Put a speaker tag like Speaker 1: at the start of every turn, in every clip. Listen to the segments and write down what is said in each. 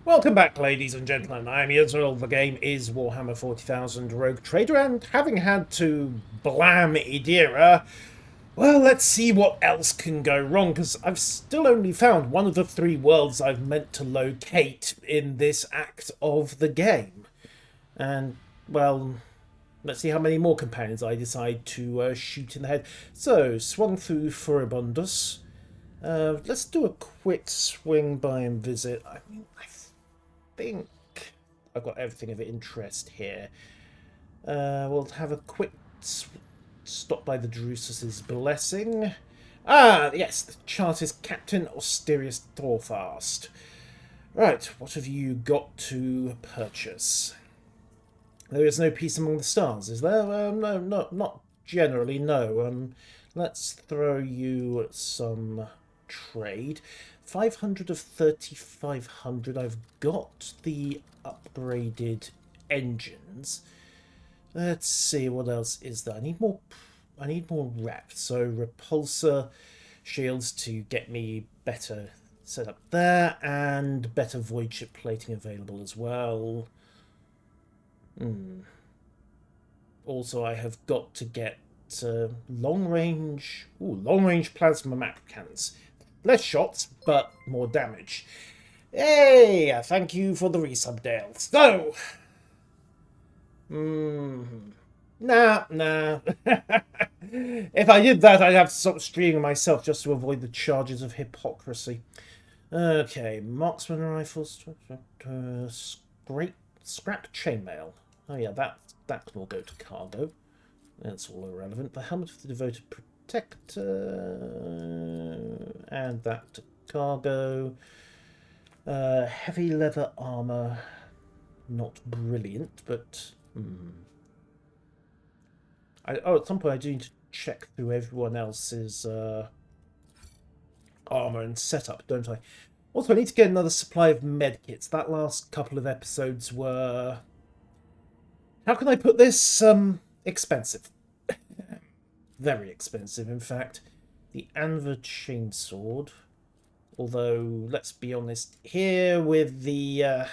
Speaker 1: Welcome back, ladies and gentlemen. I'm Israel. The game is Warhammer 40,000 Rogue Trader, and having had to blam Idira, well, let's see what else can go wrong, because I've still only found one of the three worlds I've meant to locate in this act of the game. And, well, let's see how many more companions I decide to shoot in the head. So, swung through Furibundus. Let's do a quick swing by and visit. I think I've got everything of interest here. We'll have a quick stop by the Drusus's blessing. Ah, yes, the chart is Captain Austerius Thorfast. Right, what have you got to purchase? There is no peace among the stars, is there? No, not generally, no. Let's throw you some trade. 500 of 3,500. I've got the upgraded engines. Let's see what else is there. I need more rep. So repulsor shields to get me better set up there, and better void ship plating available as well. Also, I have got to get long range plasma map cannons. Less shots, but more damage. Hey, thank you for the resub, Dale. So, nah. If I did that, I'd have to stop streaming myself just to avoid the charges of hypocrisy. Okay, marksman rifles, scrap chainmail. Oh yeah, that will go to cargo. That's all irrelevant. The helmet of the devoted protector, and that to cargo. Heavy leather armor, not brilliant, but at some point I do need to check through everyone else's armor and setup, don't I? Also, I need to get another supply of medkits. That last couple of episodes were, how can I put this, expensive. Very expensive, in fact. The Anvur Chainsword. Although, let's be honest, here with the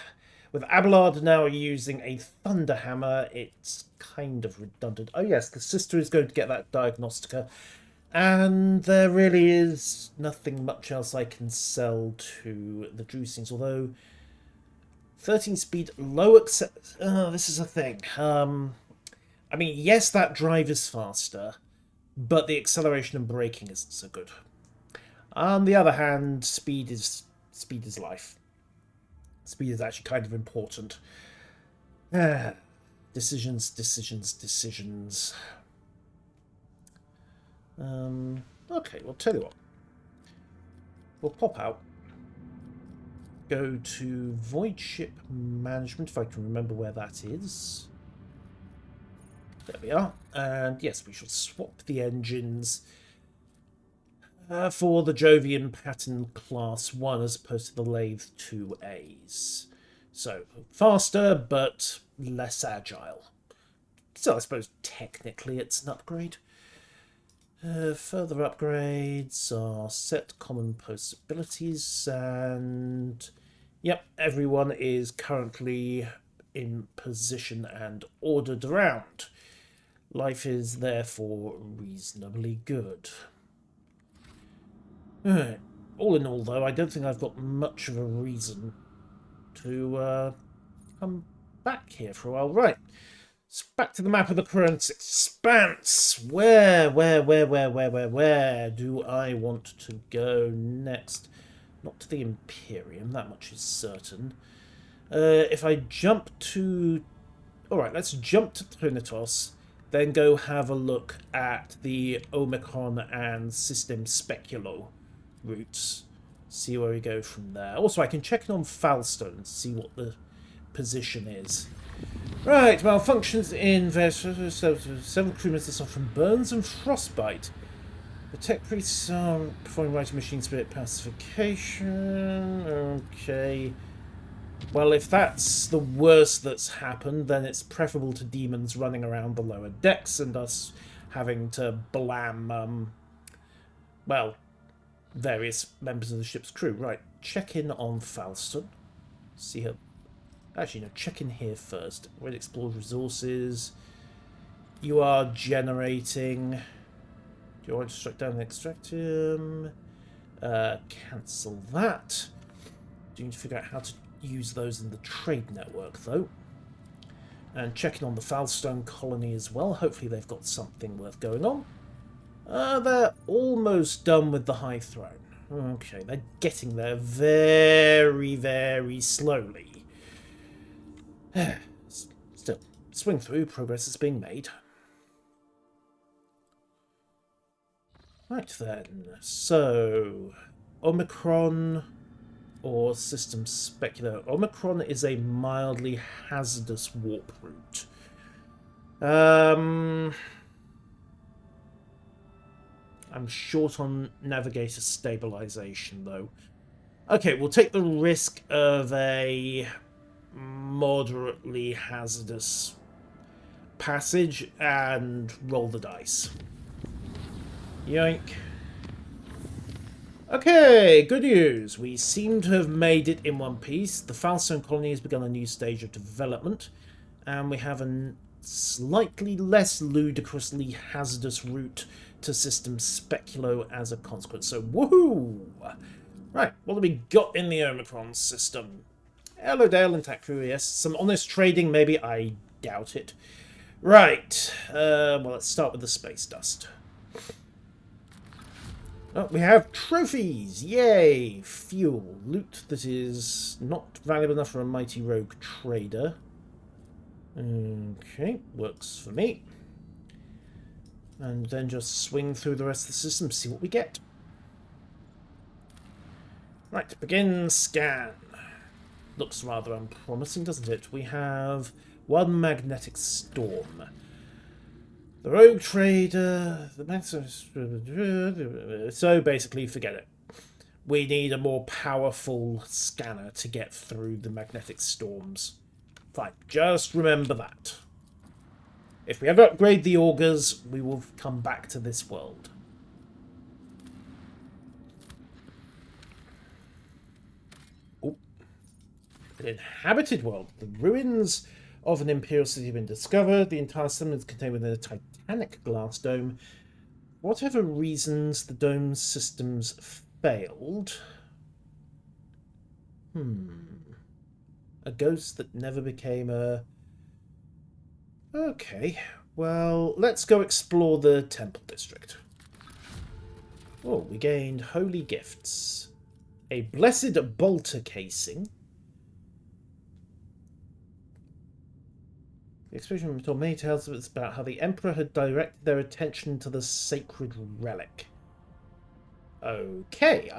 Speaker 1: with Abelard now using a Thunder Hammer, it's kind of redundant. Oh yes, the sister is going to get that Diagnostica, and there really is nothing much else I can sell to the Drusines, although 13 speed low accept. This is a thing. I mean, yes, that drive is faster, but the acceleration and braking isn't so good. On the other hand, speed is life. Speed is actually kind of important. Decisions. Okay, well, tell you what. We'll pop out. Go to Void Ship Management, if I can remember where that is. There we are. And yes, we shall swap the engines for the Jovian Pattern Class 1 as opposed to the Lathe 2As. So, faster, but less agile. So I suppose technically it's an upgrade. Further upgrades are set common possibilities, and yep, everyone is currently in position and ordered around. Life is therefore reasonably good. All in all, though, I don't think I've got much of a reason to come back here for a while. Right, so back to the map of the current expanse. Where do I want to go next? Not to the Imperium, that much is certain. If I jump to... Alright, let's jump to Trinitos, then go have a look at the Omicron and System Speculo routes. See where we go from there. Also, I can check in on Falstone and see what the position is. Right, malfunctions in several crewmen suffer from burns and frostbite. The tech priests are performing writing machine spirit pacification. Okay. Well, if that's the worst that's happened, then it's preferable to demons running around the lower decks and us having to blam, well, various members of the ship's crew. Right, check in on Falston. See her. Actually, no, check in here first. We'll explore resources. You are generating. Do you want to strike down the extractum? Cancel that. Do you need to figure out how to use those in the trade network, though? And checking on the Foulstone colony as well. Hopefully they've got something worth going on. They're almost done with the High Throne. Okay, they're getting there very, very slowly. Still, swing through, progress is being made. Right then, so Omicron or System Specular. Omicron is a mildly hazardous warp route. I'm short on navigator stabilization, though. Okay, we'll take the risk of a moderately hazardous passage and roll the dice. Yoink. Okay, good news. We seem to have made it in one piece. The Foulstone colony has begun a new stage of development, and we have a slightly less ludicrously hazardous route to System Speculo as a consequence. So, woohoo! Right, what have we got in the Omicron system? Hello, Dale, intact crew, yes. Some honest trading, maybe? I doubt it. Right, well, let's start with the space dust. Oh, we have trophies! Yay! Fuel. Loot that is not valuable enough for a mighty rogue trader. Okay, works for me. And then just swing through the rest of the system, see what we get. Right, begin scan. Looks rather unpromising, doesn't it? We have one magnetic storm. The rogue trader, so basically forget it. We need a more powerful scanner to get through the magnetic storms. Fine, just remember that. If we ever upgrade the augers, we will come back to this world. Oh. An inhabited world. The ruins of an imperial city have been discovered. The entire system is contained within a titanic glass dome. For whatever reasons the dome systems failed. A ghost that never became a... Okay, well, let's go explore the temple district. Oh, we gained holy gifts. A blessed bolter casing. The expedition told many tales about how the Emperor had directed their attention to the sacred relic. Okay,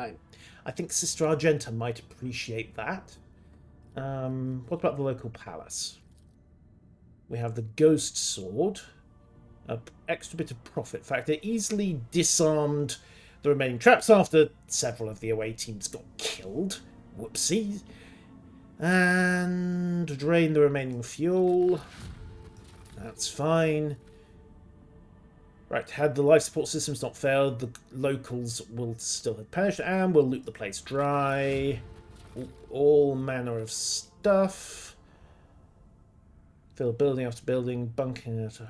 Speaker 1: I think Sister Argenta might appreciate that. What about the local palace? We have the ghost sword. An extra bit of profit factor. Easily disarmed the remaining traps after several of the away teams got killed. Whoopsie. And drain the remaining fuel. That's fine. Right, had the life support systems not failed, the locals will still have perished, and we'll loot the place dry. All manner of stuff. Fill building after building, bunking after...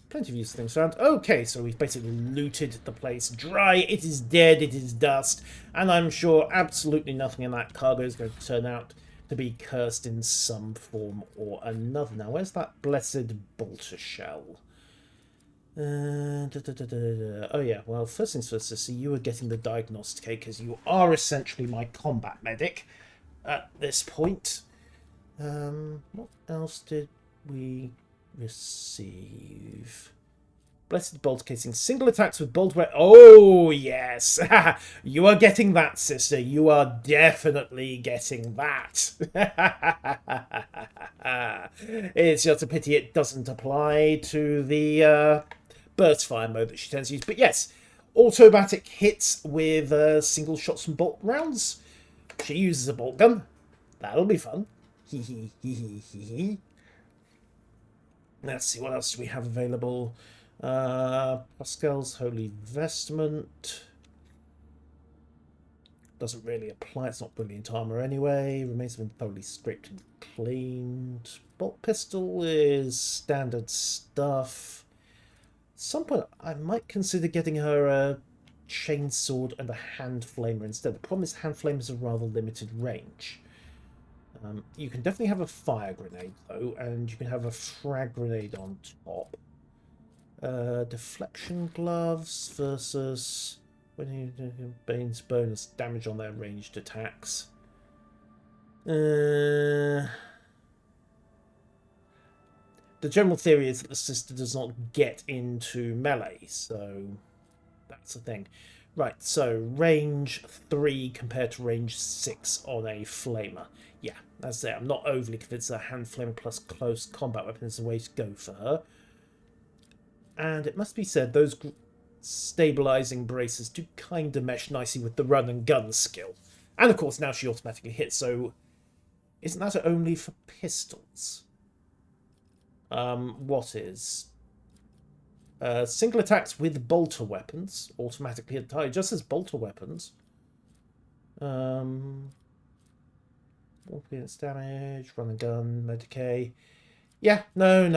Speaker 1: plenty of useful things around. Okay, so we've basically looted the place dry. It is dead, it is dust, and I'm sure absolutely nothing in that cargo is going to turn out to be cursed in some form or another. Now, where's that blessed bolter shell? Oh yeah, well, first things first, Sissy, you are getting the diagnostic, because you are essentially my combat medic at this point. What else did we receive? Blessed bolt casing. Single attacks with bolt weapon. Oh, yes. You are getting that, sister. You are definitely getting that. It's just a pity it doesn't apply to the burst fire mode that she tends to use. But yes, automatic hits with single shots from bolt rounds. She uses a bolt gun. That'll be fun. Hee hee hee hee hee hee. Let's see, what else do we have available? Pascal's Holy Vestment. doesn't really apply. It's not brilliant armor anyway. Remains have been thoroughly scraped and cleaned. Bolt pistol is standard stuff. At some point, I might consider getting her a chainsword and a hand flamer instead. The problem is hand flamers are rather limited range. You can definitely have a fire grenade though, and you can have a frag grenade on top. Deflection gloves versus when you Bane's bonus damage on their ranged attacks. The general theory is that the sister does not get into melee, so that's the thing. Right, so range 3 compared to range 6 on a flamer. Yeah, that's it. I'm not overly convinced that hand flamer plus close combat weapon is the way to go for her. And it must be said, those stabilizing braces do kind of mesh nicely with the run and gun skill. And of course, now she automatically hits, so isn't that only for pistols? What is? Single attacks with bolter weapons automatically hit just as bolter weapons. Against damage, run and gun, Medicae. Yeah, no.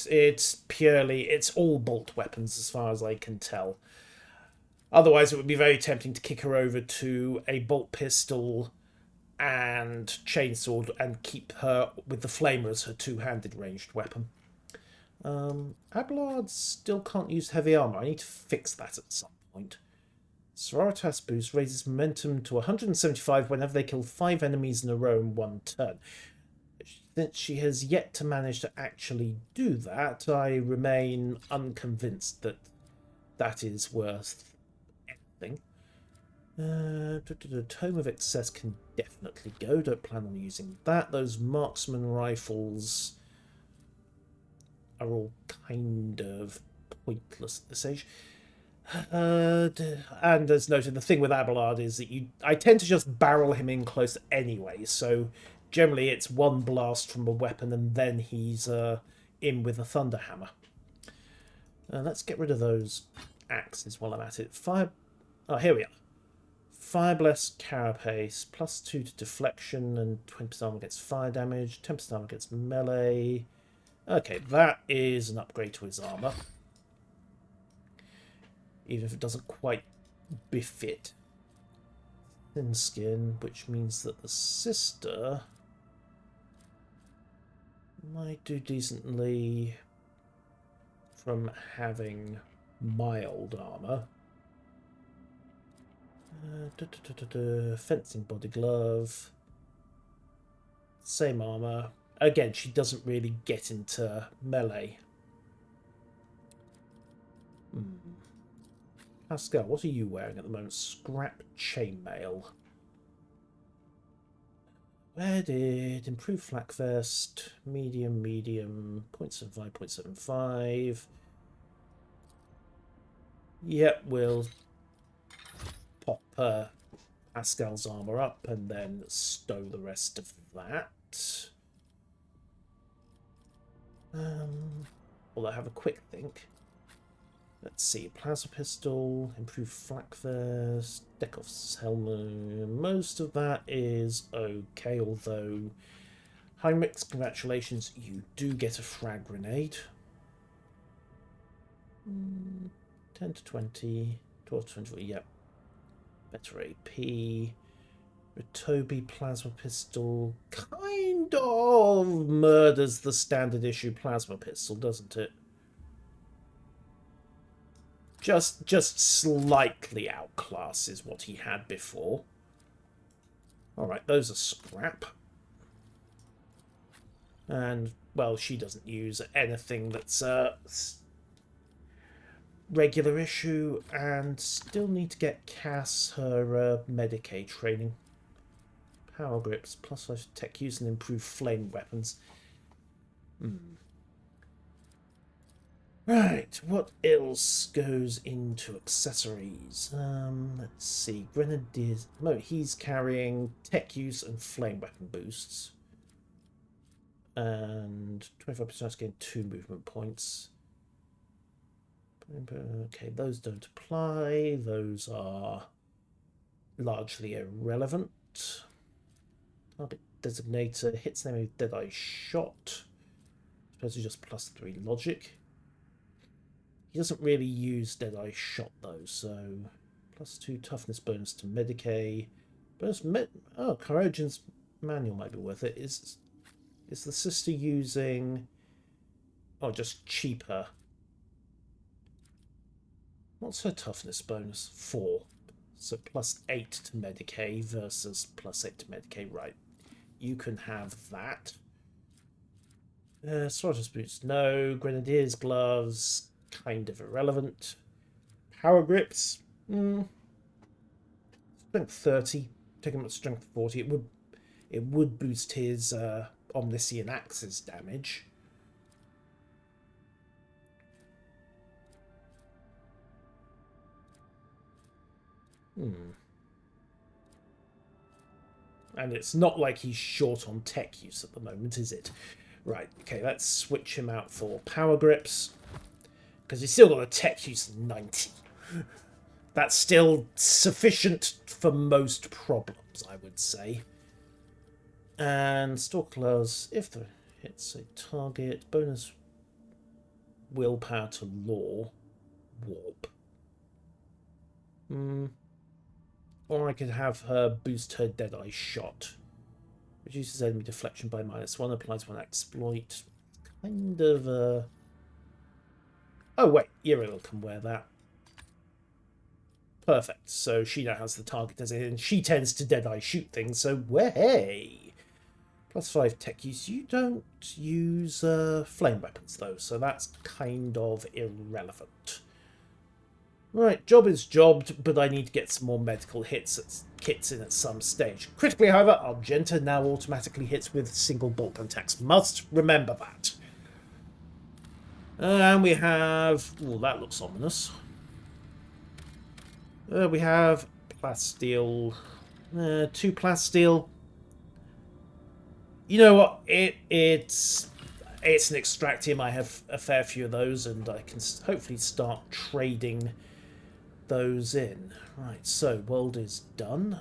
Speaker 1: It's purely, it's all bolt weapons as far as I can tell. Otherwise, it would be very tempting to kick her over to a bolt pistol and chainsword and keep her with the flamer as her two-handed ranged weapon. Abelard still can't use heavy armor. I need to fix that at some point. Sororitas boost raises momentum to 175 whenever they kill 5 enemies in a row in one turn. Since she has yet to manage to actually do that, I remain unconvinced that that is worth anything. Tome of Excess can definitely go. Don't plan on using that. Those marksman rifles are all kind of pointless at this age. And as noted, the thing with Abelard is that I tend to just barrel him in close anyway, so generally it's one blast from a weapon and then he's in with a Thunderhammer. Let's get rid of those axes while I'm at it. Oh, here we are. Fire Blessed Carapace, +2 to deflection and 20% armor against fire damage, 10% armor against melee. Okay, that is an upgrade to his armor. Even if it doesn't quite befit. Thin skin, which means that the sister might do decently from having mild armor. Fencing body glove. Same armor. Again, she doesn't really get into melee. Pascal, what are you wearing at the moment? Scrap chainmail. Where did improve flak vest, medium, 0.75, 0.75. Yep, we'll pop Pascal's armor up and then stow the rest of that. Although have a quick think. Let's see, plasma pistol, improved flak vest, Dekoff's helmet. Most of that is okay, although Heinrichs, congratulations, you do get a frag grenade. 10 to 20, 12 to 20, yep. Better AP. Ritobi plasma pistol kind of murders the standard issue plasma pistol, doesn't it? Just slightly outclasses what he had before. Alright, those are scrap. And, well, she doesn't use anything that's regular issue, and still need to get Cass her Medicae training. Power grips, +5 tech use and improved flame weapons. Right, what else goes into accessories? Let's see. Grenadiers. No, he's carrying tech use and flame weapon boosts. And 25% gain 2 movement points. Okay, those don't apply. Those are largely irrelevant. Target designator hits enemy with Deadeye shot. Supposed to just +3 logic. He doesn't really use Deadeye shot though, so +2 toughness bonus to Medicae. Oh, Corrosion's manual might be worth it. Is the sister using? Oh, just cheaper. What's her toughness bonus? 4. So +8 to Medicae versus +8 to Medicae. Right. You can have that. Sorcerer's boots, no. Grenadier's gloves, kind of irrelevant. Power grips, strength 30. Take him at strength 40. It would boost his Omniscient Axe's damage. And it's not like he's short on tech use at the moment, is it? Right, okay, let's switch him out for power grips. Because he's still got a tech use of 90. That's still sufficient for most problems, I would say. And Stalk Claws, if the hits a target, bonus willpower to law, warp. Or I could have her boost her Deadeye shot. Reduces enemy deflection by -1, applies one exploit. Kind of Oh wait, Uriel can wear that. Perfect. So she now has the target designated, and she tends to Deadeye shoot things, so hey! +5 tech use. You don't use flame weapons though, so that's kind of irrelevant. Right, job is jobbed, but I need to get some more medical kits in at some stage. Critically, however, Argenta now automatically hits with single bolt attacks. Must remember that. And we have... Oh, that looks ominous. We have plasteel. 2 plasteel. You know what? It's an extractium. I have a fair few of those, and I can hopefully start trading those in. Right, so world is done.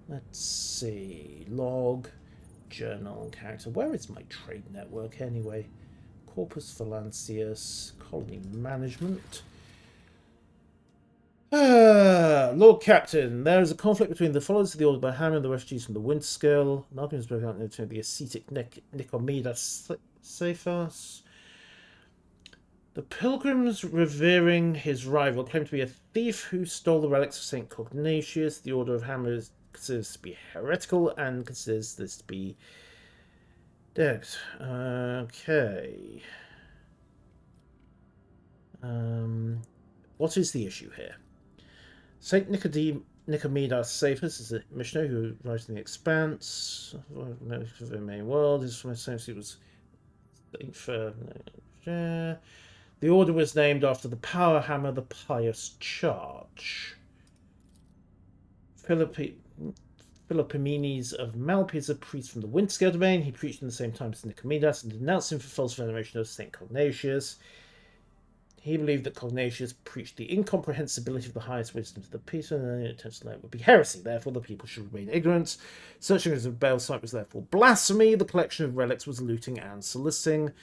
Speaker 1: Let's see. Log, journal, character. Where is my trade network anyway? Corpus Valancius, colony management. Lord Captain, there is a conflict between the followers of the Order by Hammer and the refugees from the Windscale. An argument is broken out into the ascetic Nicomedes Cephas. The pilgrims revering his rival claim to be a thief who stole the relics of St. Cognatius. The Order of Hammer considers this to be heretical and considers this to be dead. Okay. What is the issue here? St. Nicomedes Cephas is a missionary who writes in the Expanse. Of the main world. His associate was for. The order was named after the power hammer, the Pious Charge. Philoppomenes of Malpi is a priest from the Windscale domain. He preached in the same time as Nicomedes and denounced him for false veneration of St. Cognatius. He believed that Cognatius preached the incomprehensibility of the highest wisdom to the people, and any attempt to learn would be heresy. Therefore, the people should remain ignorant. Searching as a Baal site was therefore blasphemy. The collection of relics was looting and soliciting.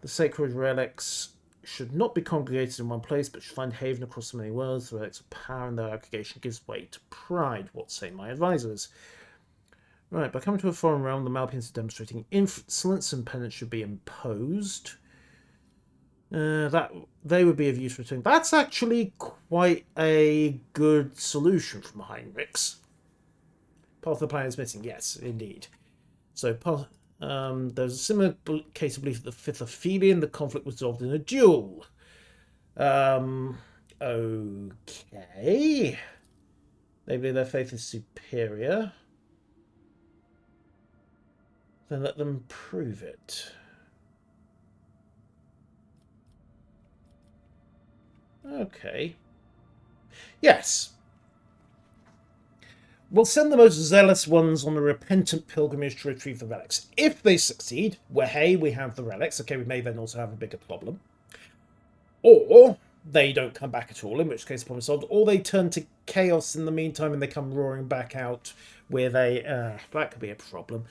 Speaker 1: The sacred relics should not be congregated in one place, but should find haven across so many worlds. The relics of power and their aggregation gives way to pride. What say my advisors? Right, by coming to a foreign realm, the Malpians are demonstrating insolence and penance should be imposed. That they would be of use returning. That's actually quite a good solution from Heinrichs. Path of the Plan is missing. Yes, indeed. So, there's a similar case of belief that the fifth Aphelion, the conflict was resolved in a duel. Okay. They believe their faith is superior. Then let them prove it. Okay. Yes. We'll send the most zealous ones on a repentant pilgrimage to retrieve the relics. If they succeed, well, hey, we have the relics. Okay, we may then also have a bigger problem. Or they don't come back at all, in which case problem solved, or they turn to chaos in the meantime and they come roaring back out where they... that could be a problem.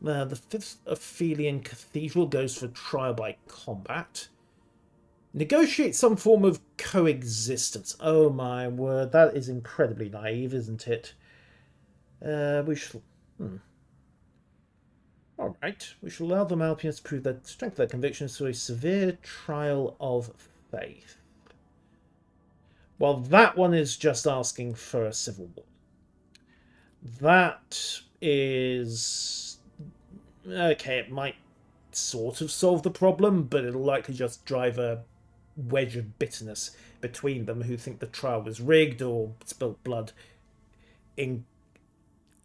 Speaker 1: The 5th Aphelian Cathedral goes for trial by combat. Negotiate some form of coexistence. Oh my word, that is incredibly naive, isn't it? We shall... Alright, we shall allow the Malpians to prove the strength of their convictions through a severe trial of faith. Well, that one is just asking for a civil war. That is... okay, it might sort of solve the problem, but it'll likely just drive a wedge of bitterness between them who think the trial was rigged or spilt blood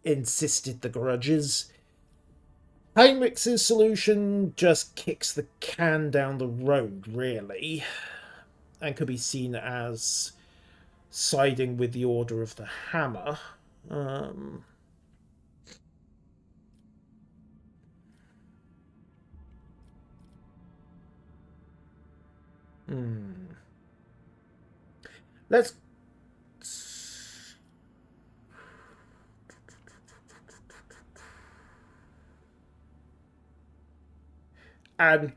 Speaker 1: insisted the grudges. Heinrich's solution just kicks the can down the road, really, and could be seen as siding with the Order of the Hammer. Let's... and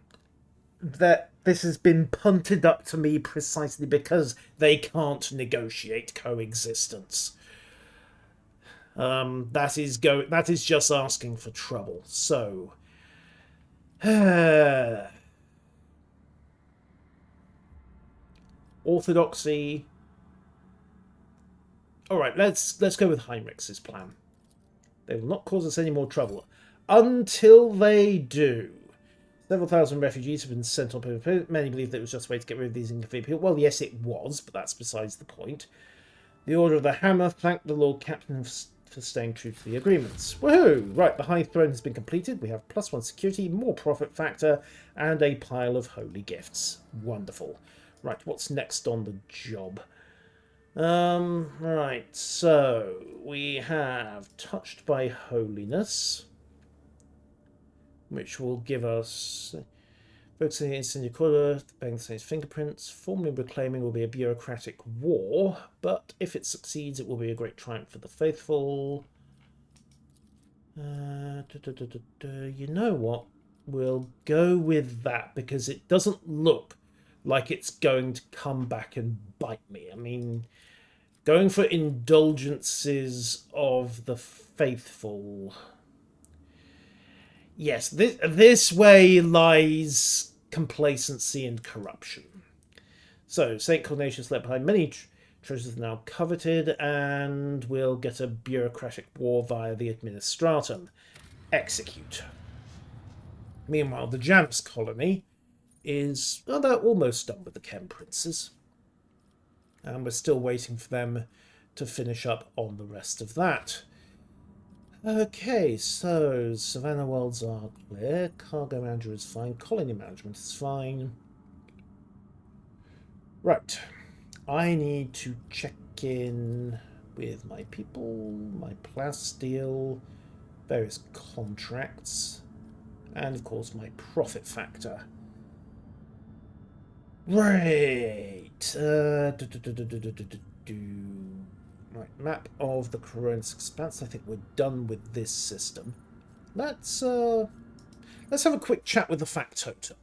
Speaker 1: that this has been punted up to me precisely because they can't negotiate coexistence. That is just asking for trouble. So, orthodoxy. All right, let's go with Heinrich's plan. They will not cause us any more trouble until they do. Several thousand refugees have been sent on paper. Many believe that it was just a way to get rid of these inconvenient people. Well, yes, it was, but that's besides the point. The Order of the Hammer thanked the Lord Captain for staying true to the agreements. Woohoo! Right, the High Throne has been completed. We have +1 security, more profit factor, and a pile of holy gifts. Wonderful. Right, what's next on the job? Right, so we have Touched by Holiness, which will give us focusing in Senior bang the Saint's fingerprints. Formally reclaiming will be a bureaucratic war, but if it succeeds, it will be a great triumph for the faithful. You know what? We'll go with that because it doesn't look like it's going to come back and bite me. I mean, going for indulgences of the faithful. Yes, this way lies complacency and corruption. So, St. Cornatius left behind many treasures now coveted, and we'll get a bureaucratic war via the Administratum. Execute. Meanwhile, the Jamps colony is... well, they're almost done with the Chem Princes. And we're still waiting for them to finish up on the rest of that. Okay, so Savannah worlds are clear. Cargo manager is fine. Colony management is fine. Right. I need to check in with my people, my plasteel, various contracts, and of course my profit factor. Right. Right, map of the Coronis Expanse. I think we're done with this system. Let's have a quick chat with the factotum.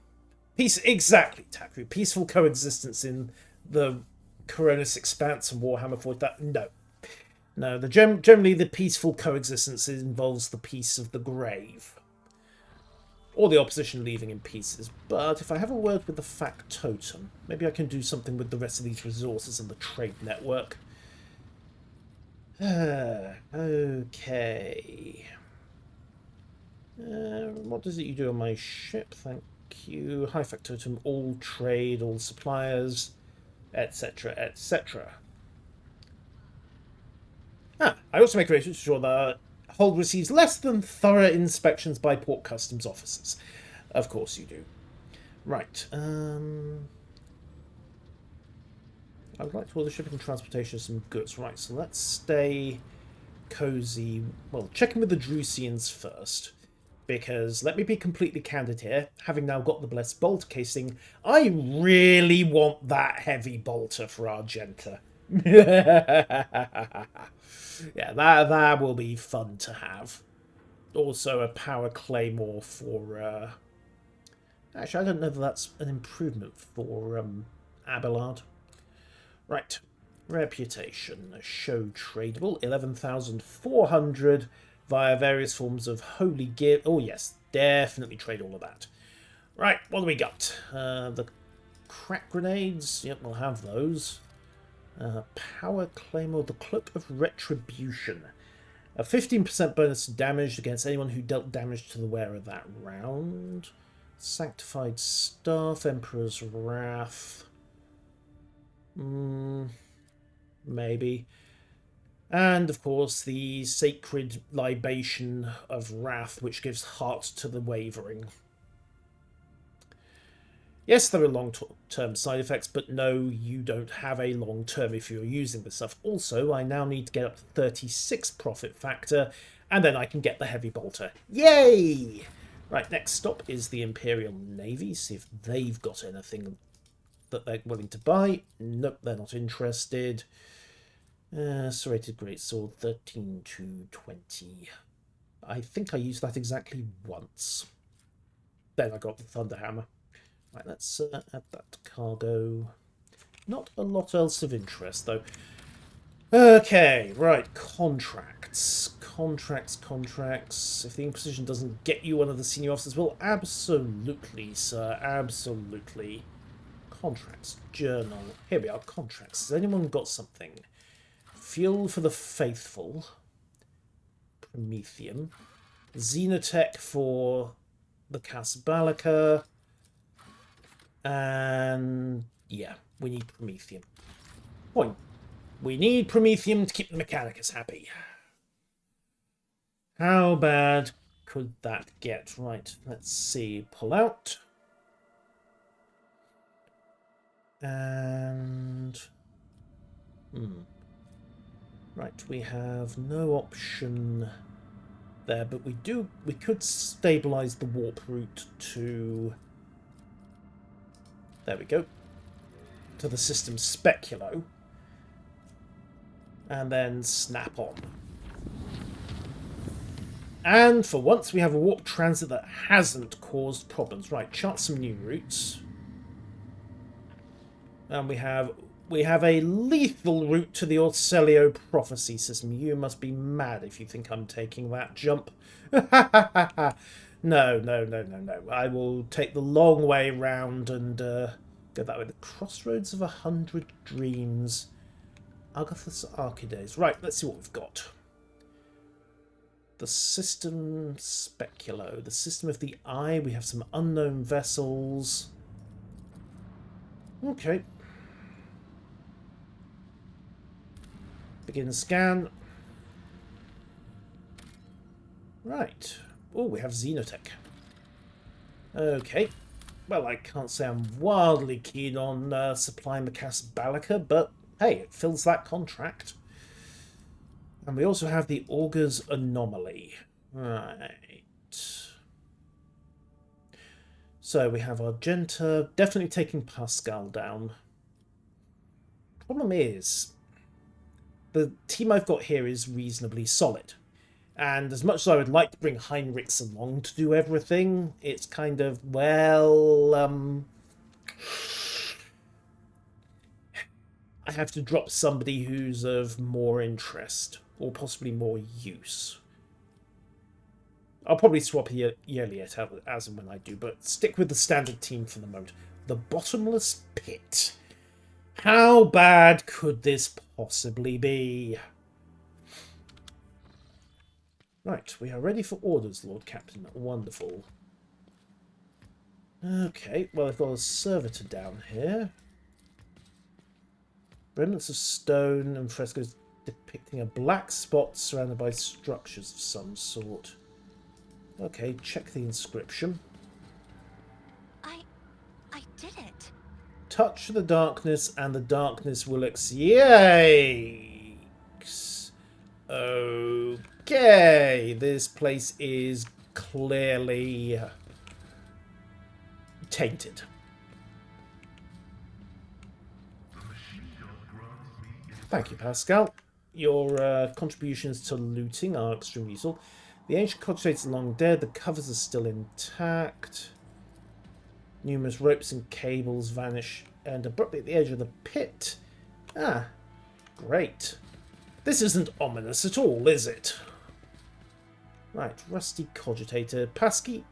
Speaker 1: Exactly, Takru. Peaceful coexistence in the Coronis Expanse and Warhammer 40,000. No. Generally, the peaceful coexistence involves the peace of the grave, or the opposition leaving in pieces. But if I have a word with the factotum, maybe I can do something with the rest of these resources in the trade network. Okay. What does it you do on my ship? Thank you. High factotum, all trade, all suppliers, etc., etc. I also make arrangements to ensure the hold receives less than thorough inspections by port customs officers. Of course you do. Right. I would like to order shipping and transportation of some goods. Right, so let's stay cozy. Well, check in with the Drusians first, Because, let me be completely candid here, having now got the Blessed Bolter casing, I really want that heavy bolter for Argenta. Yeah, that will be fun to have. Also a power claymore for... Actually, I don't know if that's an improvement for Abelard. Right. Reputation. Show tradable. 11,400 via various forms of holy gear. Oh, yes. Definitely trade all of that. Right. What do we got? The crack grenades. Yep, we'll have those. Power claymore. The Cloak of Retribution. A 15% bonus to damage against anyone who dealt damage to the wearer that round. Sanctified Staff. Emperor's Wrath. Maybe. And, of course, the Sacred Libation of Wrath, which gives heart to the Wavering. Yes, there are long-term side effects, but no, you don't have a long-term if you're using this stuff. Also, I now need to get up to 36 profit factor, and then I can get the Heavy Bolter. Yay! Right, next stop is the Imperial Navy, see if they've got anything that they're willing to buy. Nope, they're not interested. Serrated Greatsword, 13 to 20. I think I used that exactly once. Then I got the Thunderhammer. Right, let's add that cargo. Not a lot else of interest, though. Okay, right, contracts. Contracts. If the Inquisition doesn't get you one of the senior officers, well, absolutely, sir, absolutely. Contracts, journal. Here we are, contracts. Has anyone got something? Fuel for the Faithful. Promethium. Xenotech for the Casabalica. And yeah, we need Promethium. Point. We need Promethium to keep the Mechanicus happy. How bad could that get? Right, let's see. Pull out. And... Right, we have no option there, but we could stabilize the warp route to... There we go. To the system Speculo. And then snap on. And for once we have a warp transit that hasn't caused problems. Right, chart some new routes. And we have a lethal route to the Orselio Prophecy system. You must be mad if you think I'm taking that jump. No. I will take the long way round and go that way. The Crossroads of 100 Dreams. Agathos Archides. Right, let's see what we've got. The System Speculo. The System of the Eye. We have some unknown vessels. Okay. Begin scan. Right. Oh, we have Xenotech. Okay. Well, I can't say I'm wildly keen on supplying the Casabalica, but hey, it fills that contract. And we also have the Augur's Anomaly. Right. So we have Argenta, definitely taking Pascal down. Problem is, the team I've got here is reasonably solid. And as much as I would like to bring Heinrichs along to do everything, it's kind of, well, I have to drop somebody who's of more interest, or possibly more use. I'll probably swap Yearliet out as and when I do, but stick with the standard team for the moment. The Bottomless Pit. How bad could this possibly be? Right, we are ready for orders, Lord Captain. Wonderful. Okay, well, I've got a servitor down here. Remnants of stone and frescoes depicting a black spot surrounded by structures of some sort. Okay, check the inscription.
Speaker 2: I did it.
Speaker 1: Touch the darkness and the darkness will Yikes. Okay, this place is clearly tainted. Thank you, Pascal. Your contributions to looting are extremely useful. The ancient cogitator are long dead. The covers are still intact. Numerous ropes and cables vanish and abruptly at the edge of the pit. Ah, great. This isn't ominous at all, is it? Right, rusty cogitator. Pasky.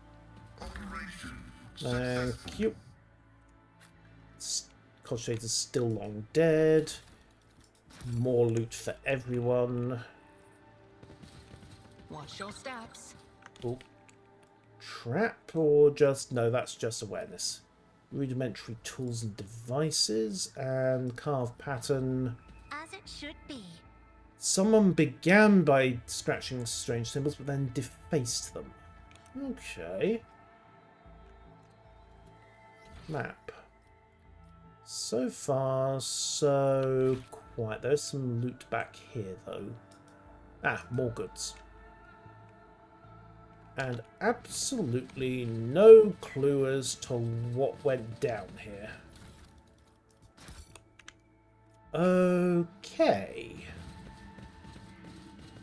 Speaker 1: Thank you. Cogitator's still long dead. More loot for everyone.
Speaker 2: Watch your steps.
Speaker 1: Oh. Trap or just... No, that's just awareness. Rudimentary tools and devices. And carved pattern.
Speaker 2: As it should be.
Speaker 1: Someone began by scratching strange symbols, but then defaced them. Okay. Map. So far, so quiet. There's some loot back here, though. Ah, more goods. And absolutely no clue as to what went down here. Okay.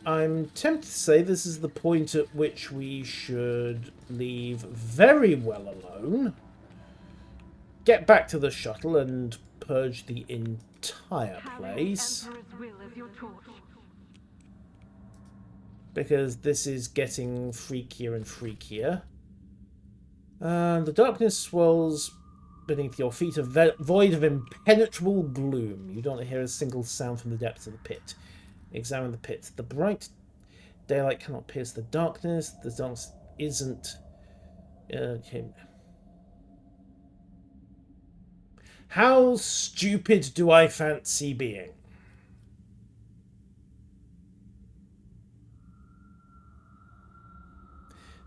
Speaker 1: I'm tempted to say this is the point at which we should leave very well alone. Get back to the shuttle and purge the entire place. Because this is getting freakier and freakier. The darkness swells beneath your feet, a void of impenetrable gloom. You don't hear a single sound from the depths of the pit. Examine the pit. The bright daylight cannot pierce the darkness. The darkness isn't... How stupid do I fancy being?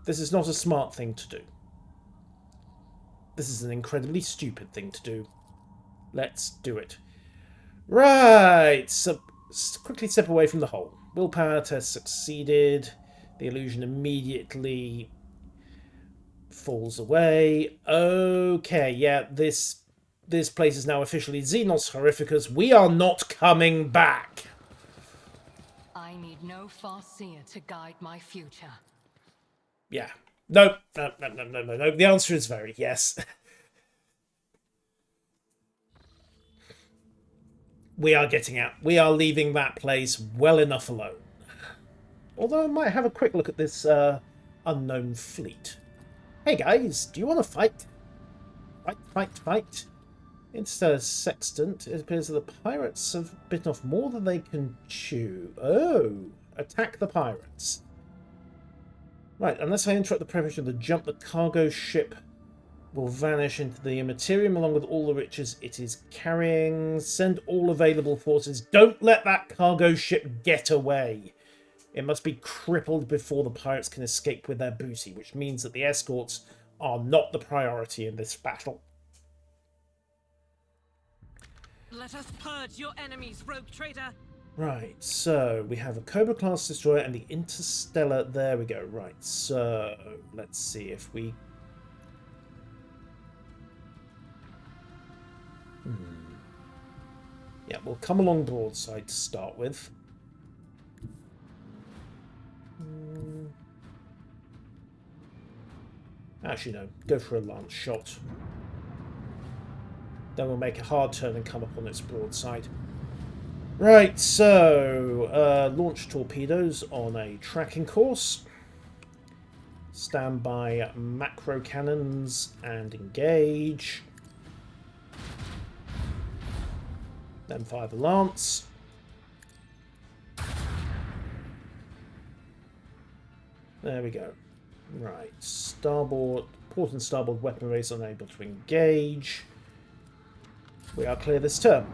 Speaker 1: This is not a smart thing to do. This is an incredibly stupid thing to do. Let's do it. Right. So quickly step away from the hole. Willpower test succeeded. The illusion immediately falls away. Okay, yeah, this place is now officially Xenos Horrificus. We are not coming back.
Speaker 2: I need no Farseer to guide my future.
Speaker 1: Yeah. No. The answer is very yes. We are getting out. We are leaving that place well enough alone. Although I might have a quick look at this unknown fleet. Hey guys, do you want to fight? Fight. Interstellar Sextant, it appears that the pirates have bitten off more than they can chew. Oh, attack the pirates. Right, unless I interrupt the preparation of the jump, the cargo ship will vanish into the immaterium along with all the riches it is carrying. Send all available forces. Don't let that cargo ship get away. It must be crippled before the pirates can escape with their booty, which means that the escorts are not the priority in this battle.
Speaker 3: Let us purge your enemies, rogue trader.
Speaker 1: Right, so we have a Cobra-class destroyer and the Interstellar. There we go. Right, so let's see if we... Yeah, we'll come along broadside to start with. Actually, no. Go for a lance shot. Then we'll make a hard turn and come up on its broadside. Right, so launch torpedoes on a tracking course. Stand by macro cannons and engage. Then fire the lance. There we go. Right, starboard, port and starboard weapon race unable to engage. We are clear this turn.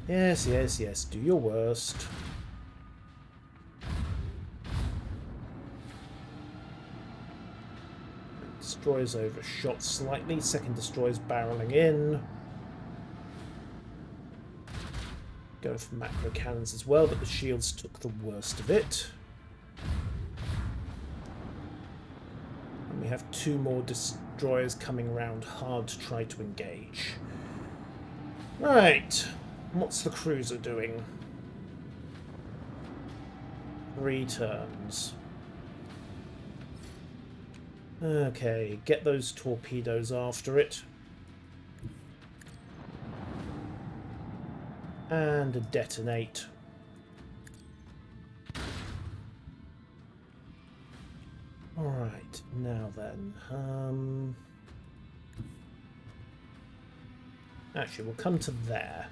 Speaker 1: Yes, do your worst. Destroyer's overshot slightly. Second destroyer's barreling in. Go for macro cannons as well, but the shields took the worst of it. have 2 more destroyers coming round hard to try to engage. Right. What's the cruiser doing? 3 turns. Okay, get those torpedoes after it. And a detonate. Alright, now then. Actually, we'll come to there.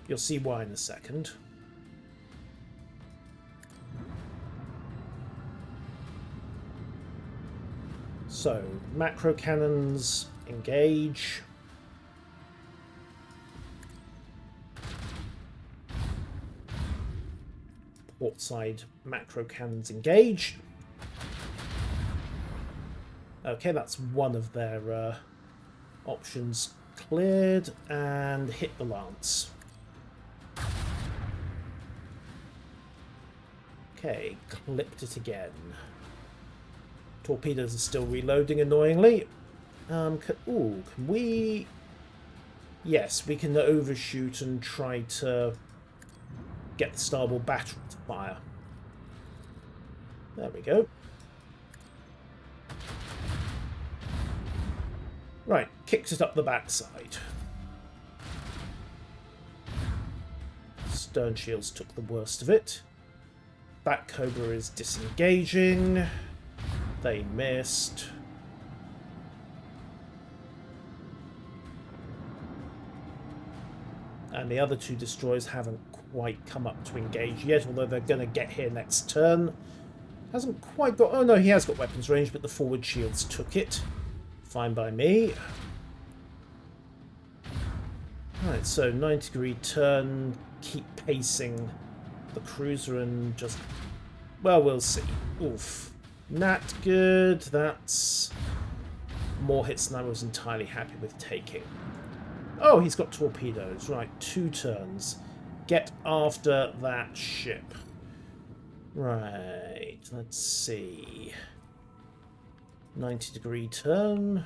Speaker 1: You'll see why in a second. So, macro cannons engage. Port side macro cannons engage. Okay, that's one of their options cleared, and hit the lance. Okay, clipped it again. Torpedoes are still reloading annoyingly. Can we... Yes, we can overshoot and try to get the starboard battery to fire. There we go. Right, kicked it up the backside. Stern shields took the worst of it. That Cobra is disengaging. They missed. And the other 2 destroyers haven't quite come up to engage yet, although they're going to get here next turn. Hasn't quite got... Oh no, he has got weapons range, but the forward shields took it. Fine by me. Right, so 90-degree turn. Keep pacing the cruiser and just... Well, we'll see. Oof. Not good. That's more hits than I was entirely happy with taking. Oh, he's got torpedoes. Right, 2 turns. Get after that ship. Right, let's see. 90-degree turn.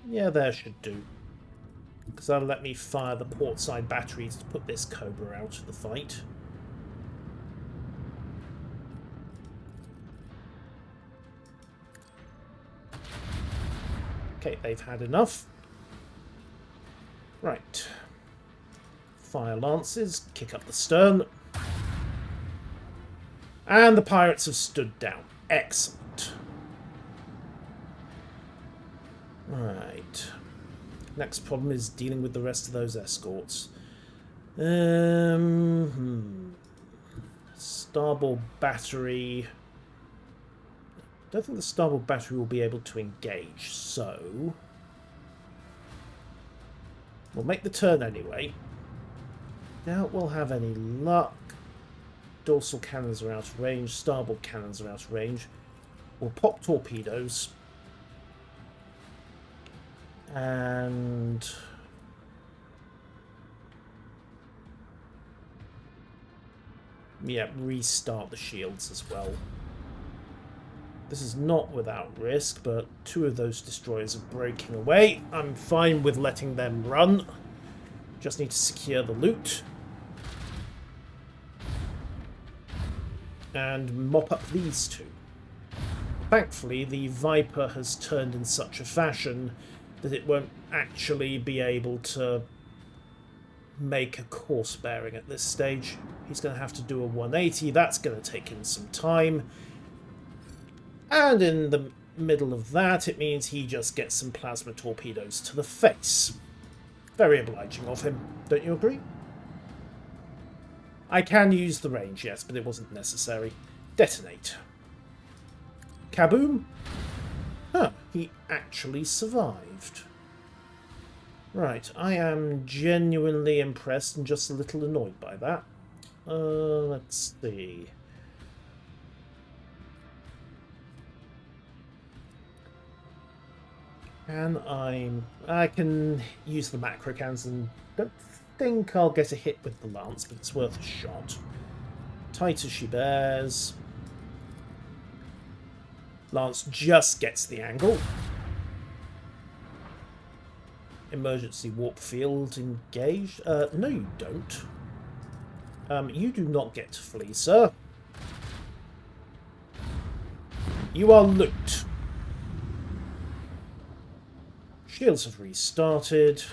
Speaker 1: Yeah, that should do. Because that'll let me fire the port side batteries to put this Cobra out of the fight. Okay, they've had enough. Right. Fire lances, kick up the stern. And the pirates have stood down. Excellent. Right. Next problem is dealing with the rest of those escorts. Starboard battery. I don't think the starboard battery will be able to engage, so we'll make the turn anyway. Doubt we'll have any luck. Dorsal cannons are out of range, starboard cannons are out of range. We'll pop torpedoes. And yeah, restart the shields as well. This is not without risk, but 2 of those destroyers are breaking away. I'm fine with letting them run. Just need to secure the loot. And mop up these 2. Thankfully, the Viper has turned in such a fashion that it won't actually be able to make a course bearing at this stage. He's going to have to do a 180. That's going to take him some time. And in the middle of that, it means he just gets some plasma torpedoes to the face. Very obliging of him, don't you agree? I can use the range, yes, but it wasn't necessary. Detonate. Kaboom! Huh, he actually survived. Right, I am genuinely impressed and just a little annoyed by that. Let's see. And I can use the macro cans and don't think I'll get a hit with the lance, but it's worth a shot. Tight as she bears. Lance just gets the angle. Emergency warp field engaged. No, you don't. You do not get to flee, sir. You are looped. Shields have restarted.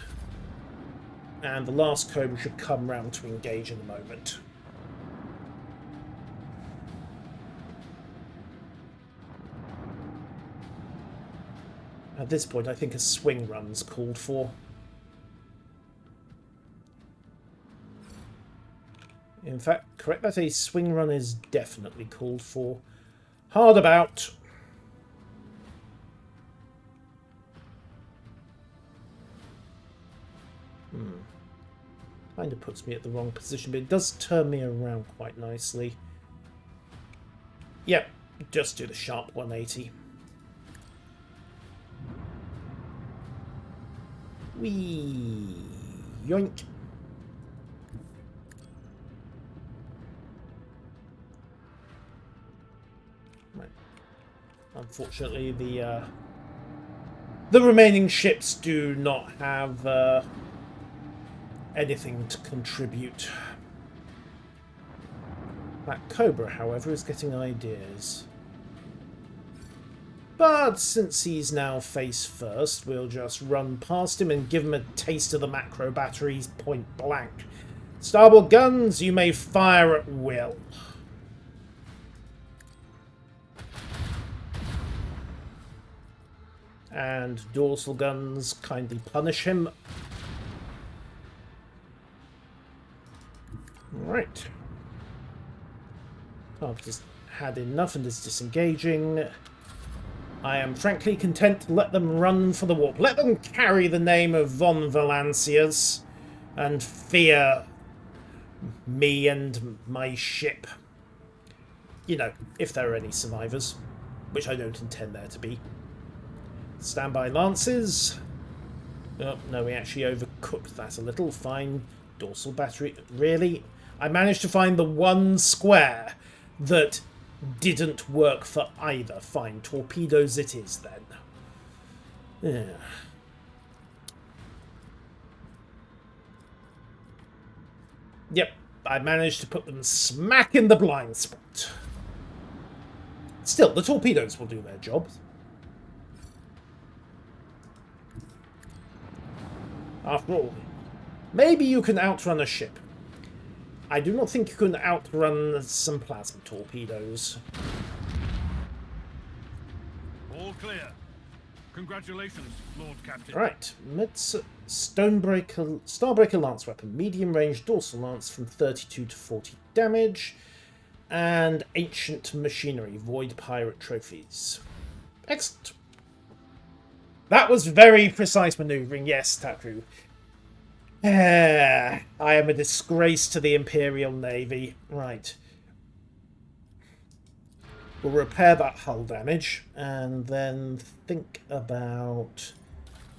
Speaker 1: And the last cobra should come round to engage in a moment. At this point, I think a swing run's called for. In fact, correct that a swing run is definitely called for. Hard about. Kind of puts me at the wrong position, but it does turn me around quite nicely. Yep, just do the sharp 180. Whee! Yoink! Right. Unfortunately, the remaining ships do not have anything to contribute. That Cobra, however, is getting ideas. But since he's now face first, we'll just run past him and give him a taste of the macro batteries point blank. Starboard guns, you may fire at will. And dorsal guns kindly punish him. Right. I've just had enough and is disengaging. I am frankly content to let them run for the warp. Let them carry the name of Von Valancius and fear me and my ship. You know, if there are any survivors, which I don't intend there to be. Standby lances. Oh, no, we actually overcooked that a little. Fine. Dorsal battery. Really? I managed to find the one square that didn't work for either. Fine. Torpedoes it is, then. Yeah. Yep. I managed to put them smack in the blind spot. Still, the torpedoes will do their job. After all, maybe you can outrun a ship. I do not think you can outrun some plasma torpedoes.
Speaker 4: All clear. Congratulations, Lord Captain.
Speaker 1: Right, let's Starbreaker Lance Weapon. Medium range dorsal lance from 32 to 40 damage. And Ancient Machinery, Void Pirate Trophies. Excellent. That was very precise manoeuvring, yes, Taku. I am a disgrace to the Imperial Navy. Right. We'll repair that hull damage, and then think about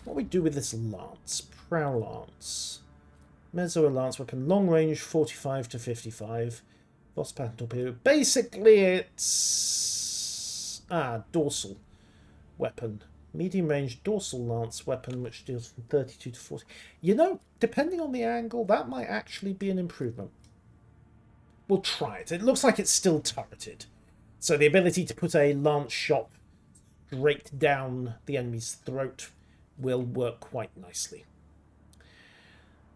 Speaker 1: what we do with this lance. Prow lance. Mezzo lance weapon, long range, 45 to 55. Boss pattern torpedo. Basically, it's dorsal weapon. Medium range dorsal lance weapon, which deals from 32 to 40. You know, depending on the angle, that might actually be an improvement. We'll try it. It looks like it's still turreted. So the ability to put a lance shot straight down the enemy's throat will work quite nicely.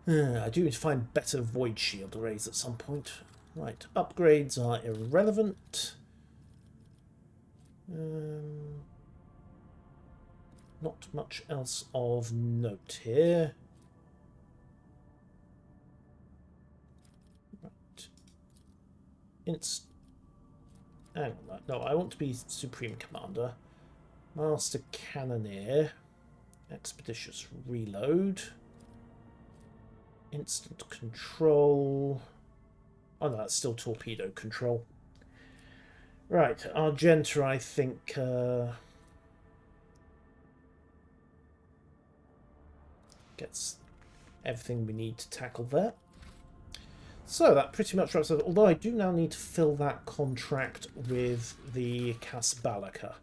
Speaker 1: I do need to find better void shield arrays at some point. Right, upgrades are irrelevant. Not much else of note here. Right. Hang on, no, I want to be Supreme Commander. Master Cannoneer. Expeditious Reload. Instant Control. Oh no, that's still Torpedo Control. Right, Argenta, I think... gets everything we need to tackle there. So that pretty much wraps up. Although I do now need to fill that contract with the Casbalica.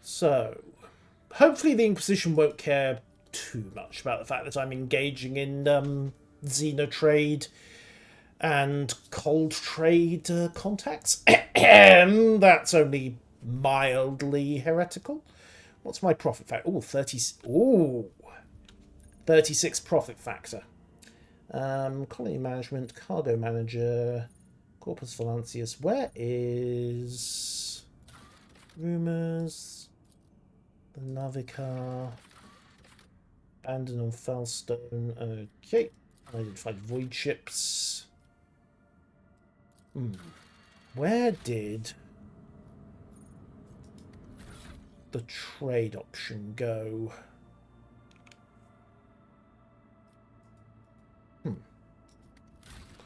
Speaker 1: So hopefully the Inquisition won't care too much about the fact that I'm engaging in Xenotrade and cold trade contacts. That's only mildly heretical. What's my profit factor? Oh, 36 profit factor. Colony management, cargo manager, Corpus Valancius. Where is Rumours? The Navicar. Abandon on Fellstone. Okay. Identified void ships. Where did the trade option go?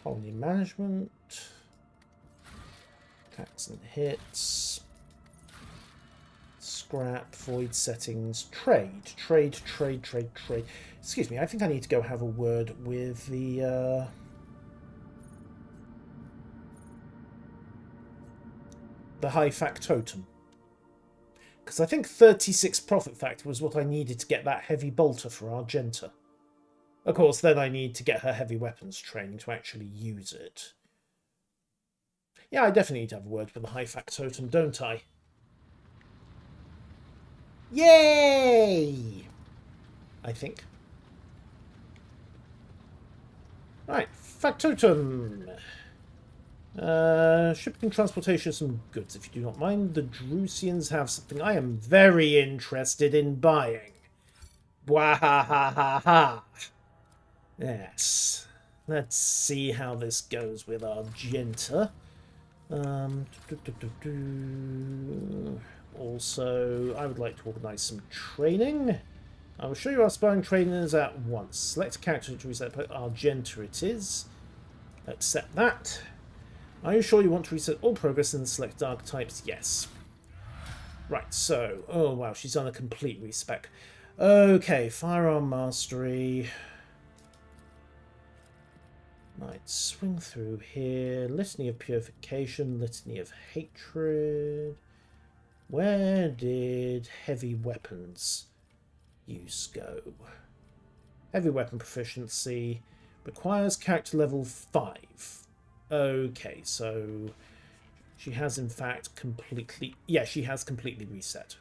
Speaker 1: Colony management. Attacks and hits. Scrap, void settings, trade. Excuse me, I think I need to go have a word with the high factotum. Because I think 36 profit factor was what I needed to get that heavy bolter for Argenta. Of course, then I need to get her heavy weapons training to actually use it. Yeah, I definitely need to have a word with the high factotum, don't I? Yay! I think. Right, factotum. Shipping and transportation of some goods, if you do not mind. The Drusians have something I am very interested in buying. Wahahaha. Yes. Let's see how this goes with Argenta. Also, I would like to organise some training. I will show you our sparring trainers at once. Select a character to reset Argenta it is. Accept that. Are you sure you want to reset all progress in the select archetypes? Yes. Right, so... Oh, wow, she's done a complete respec. Okay, firearm mastery. Right, swing through here. Litany of purification, litany of hatred. Where did heavy weapons use go? Heavy weapon proficiency requires character level 5. Okay, so she has in fact completely... Yeah, she has completely reset.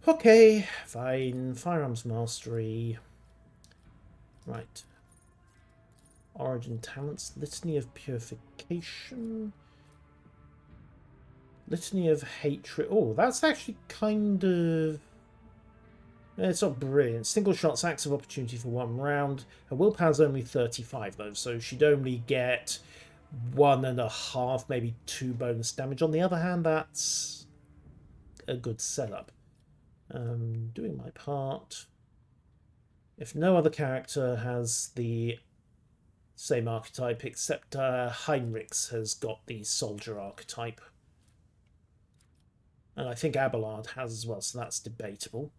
Speaker 1: Okay, fine. Firearms mastery. Right. Origin talents. Litany of purification. Litany of hatred. Oh, that's actually kind of... It's not brilliant. Single shots, acts of opportunity for 1 round. Her willpower's only 35 though, so she'd only get 1.5, maybe 2 bonus damage. On the other hand, that's a good setup. Doing my part. If no other character has the same archetype, except Heinrichs has got the soldier archetype. And I think Abelard has as well, so that's debatable.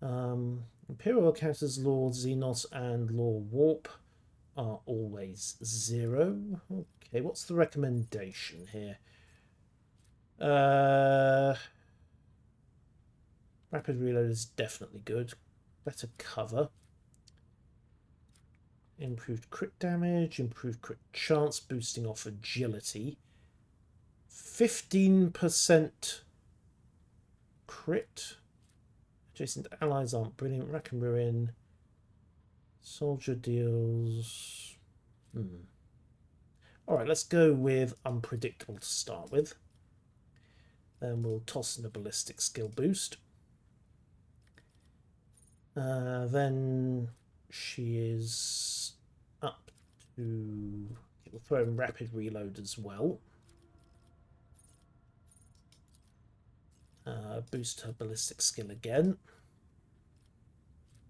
Speaker 1: Imperial characters Lord Xenos and Lord Warp are always 0. Okay, what's the recommendation here? Rapid reload is definitely good. Better cover. Improved crit damage, improved crit chance, boosting off agility. 15% crit. Adjacent allies aren't brilliant. Rack and Ruin. Soldier deals... Alright, let's go with Unpredictable to start with. Then we'll toss in a ballistic skill boost. Then she is up to... We'll throw in rapid reload as well. Boost her ballistic skill again.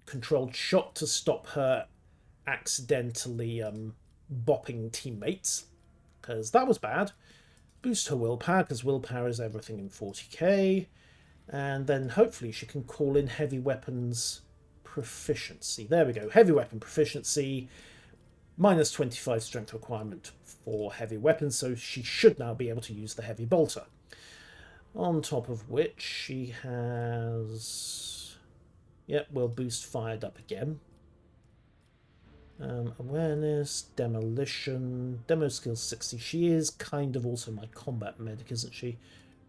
Speaker 1: Controlled shot to stop her accidentally bopping teammates, because that was bad. Boost her willpower, because willpower is everything in 40k. And then hopefully she can call in heavy weapons proficiency. There we go. Heavy weapon proficiency. Minus 25 strength requirement for heavy weapons, so she should now be able to use the heavy bolter. On top of which she has... Yep, we'll boost fired up again. Awareness, demolition, demo skill 60. She is kind of also my combat medic, isn't she?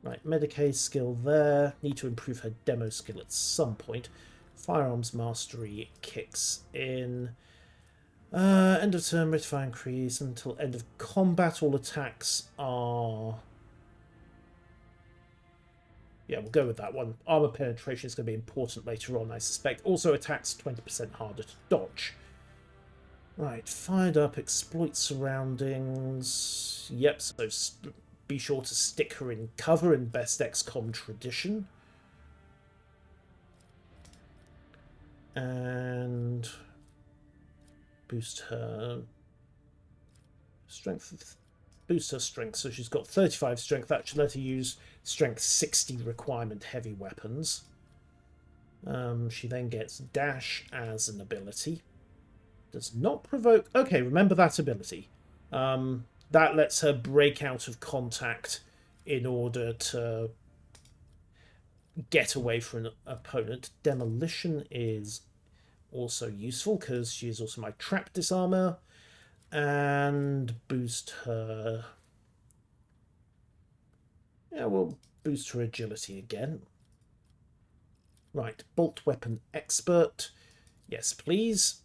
Speaker 1: Right, Medicaid skill there. Need to improve her demo skill at some point. Firearms mastery kicks in. End of turn, rate of fire increase until end of combat. All attacks are... Yeah, we'll go with that one. Armor penetration is going to be important later on, I suspect. Also attacks 20% harder to dodge. Right, fired up, exploit surroundings. Yep, so be sure to stick her in cover in best XCOM tradition. And boost her strength. Boost her strength, so she's got 35 strength. That should let her use strength 60 requirement heavy weapons. She then gets dash as an ability. Does not provoke... Okay, remember that ability. That lets her break out of contact in order to get away from an opponent. Demolition is also useful because she is also my trap disarmer. And boost her... Yeah, we'll boost her agility again. Right, bolt weapon expert. Yes, please.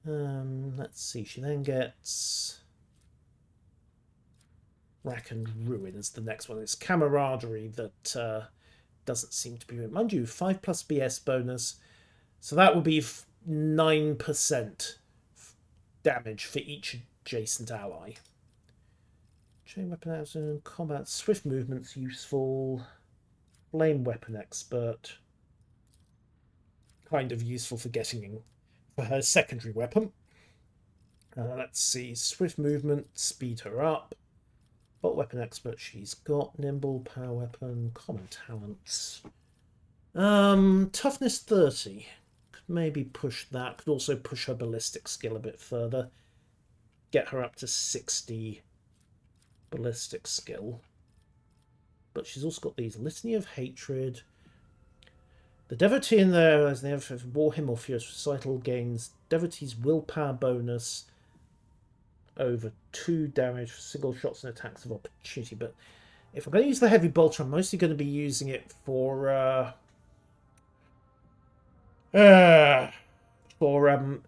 Speaker 1: Let's see, she then gets Rack and Ruin as the next one. It's camaraderie that doesn't seem to be... Mind you, 5 plus BS bonus. So that will be 9% damage for each adjacent ally. Chain weapon action, combat, swift movement's useful. Flame weapon expert. Kind of useful for getting in for her secondary weapon. Let's see, swift movement, speed her up. Bolt weapon expert, she's got nimble, power weapon, common talents. Toughness 30. Could maybe push that. Could also push her ballistic skill a bit further. Get her up to 60 ballistic skill. But she's also got these Litany of Hatred. The devotee in there, as they have War Hymn or Fierce Recital, gains devotee's willpower bonus over 2 damage for single shots and attacks of opportunity. But if I'm going to use the heavy bolter, I'm mostly going to be using it for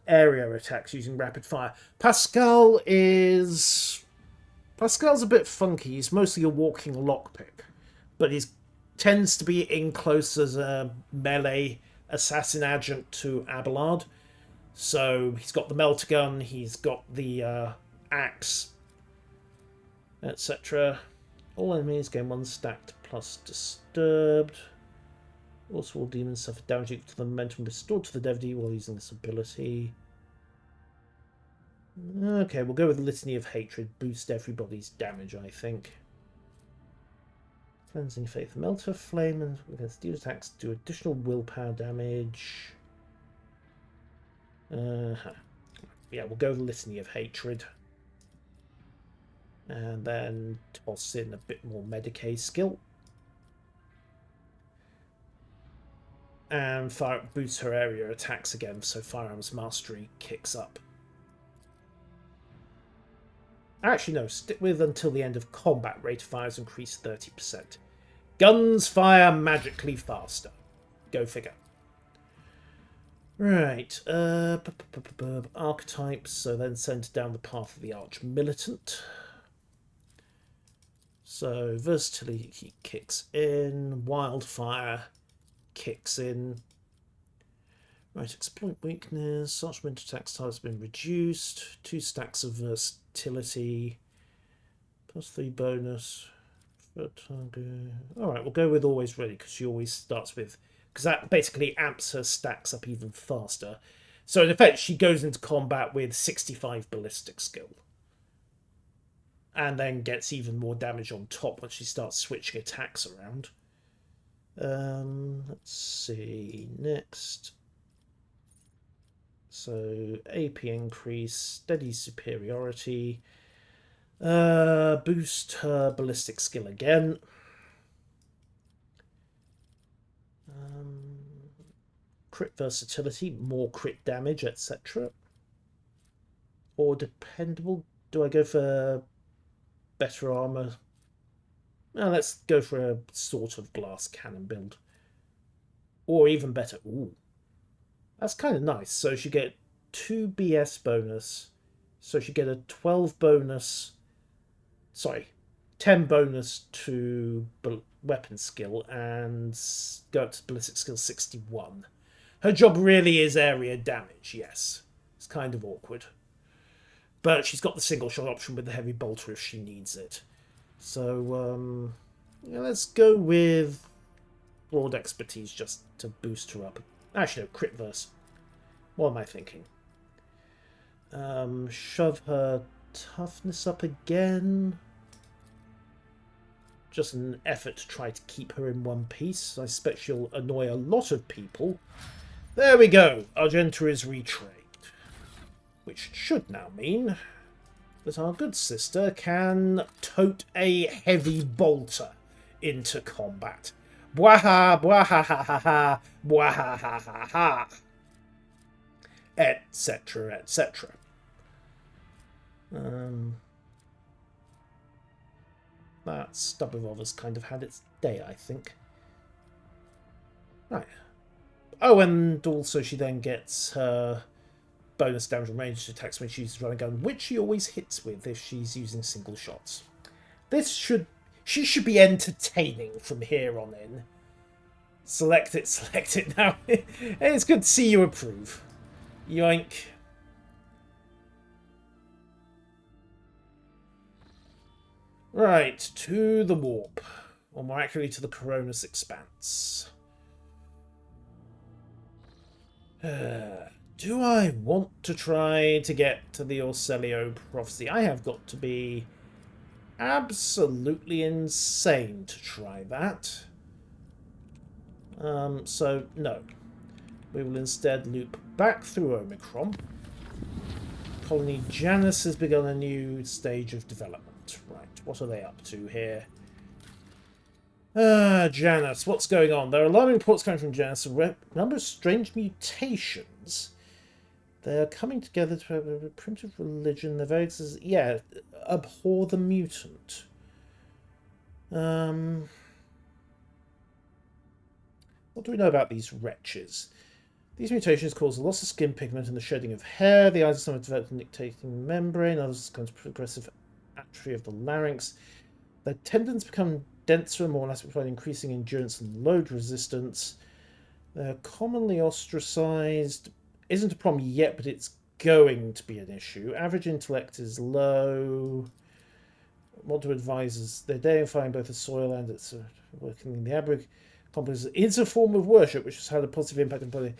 Speaker 1: area attacks using rapid fire. Pascal's a bit funky. He's mostly a walking lockpick, but he tends to be in close as a melee assassin adjunct to Abelard. So he's got the melter gun, he's got the axe, etc. All enemies gain 1 stacked plus disturbed. Also, all demons suffer damage equal to the momentum restored to the devotee while using this ability. Okay, we'll go with Litany of Hatred. Boost everybody's damage, I think. Cleansing Faith. Melter Flame and against deal attacks do additional willpower damage. Yeah, we'll go with Litany of Hatred. And then toss in a bit more Medicaid skill. And boosts her area attacks again, so Firearms Mastery kicks up. Actually, no, stick with until the end of combat. Rate of fire is increased 30%. Guns fire magically faster. Go figure. Right. Archetypes, so then send down the path of the Arch Militant. So versatility kicks in. Wildfire kicks in. Right, exploit weakness. Sergeant attack style has been reduced. 2 stacks of versatility. +3 bonus. Alright, we'll go with always ready because she always starts with... Because that basically amps her stacks up even faster. So in effect, she goes into combat with 65 ballistic skill. And then gets even more damage on top when she starts switching attacks around. Let's see. Next. So AP increase, steady superiority. Boost her ballistic skill again. Crit versatility, more crit damage, etc. Or dependable. Do I go for better armor? Well, let's go for a sort of glass cannon build. Or even better. Ooh. That's kind of nice. So she get 2 BS bonus. So she get a 12 bonus. Sorry, 10 bonus to weapon skill and go up to ballistic skill 61. Her job really is area damage, yes. It's kind of awkward. But she's got the single shot option with the heavy bolter if she needs it. So, yeah, let's go with broad expertise just to boost her up. Actually, no, crit verse. What am I thinking? Shove her toughness up again. Just an effort to try to keep her in one piece. I expect she'll annoy a lot of people. There we go. Argenta is retrained. Which should now mean that our good sister can tote a heavy bolter into combat. Bwaha, bwaha, ha, ha, ha, bwaha, ha, ha, ha, etc., etc. That stub revolver's kind of had its day, I think. Right. Oh, and also she then gets her bonus damage and ranged attacks when she's running a gun, which she always hits with if she's using single shots. She should be entertaining from here on in. Select it now. It's good to see you approve. Yoink. Right, to the warp. Or more accurately, to the Coronis Expanse. Do I want to try to get to the Orselio Prophecy? I have got to be absolutely insane to try that. So, no. We will instead loop back through Omicron. Colony Janus has begun a new stage of development. Right, what are they up to here? Janus, what's going on? There are alarming reports coming from Janus. A number of strange mutations. They are coming together to have a primitive religion. The very yeah, abhor the mutant. What do we know about these wretches? These mutations cause a loss of skin pigment and the shedding of hair. The eyes of some have developed a nictitating membrane. Others come to progressive atrophy of the larynx. Their tendons become denser and more elastic, providing increasing endurance and load resistance. They're commonly ostracized. Isn't a problem yet, but it's going to be an issue. Average intellect is low. What do advisors? They're deifying both the soil and it's working in the Abrig complex. It's a form of worship which has had a positive impact on body.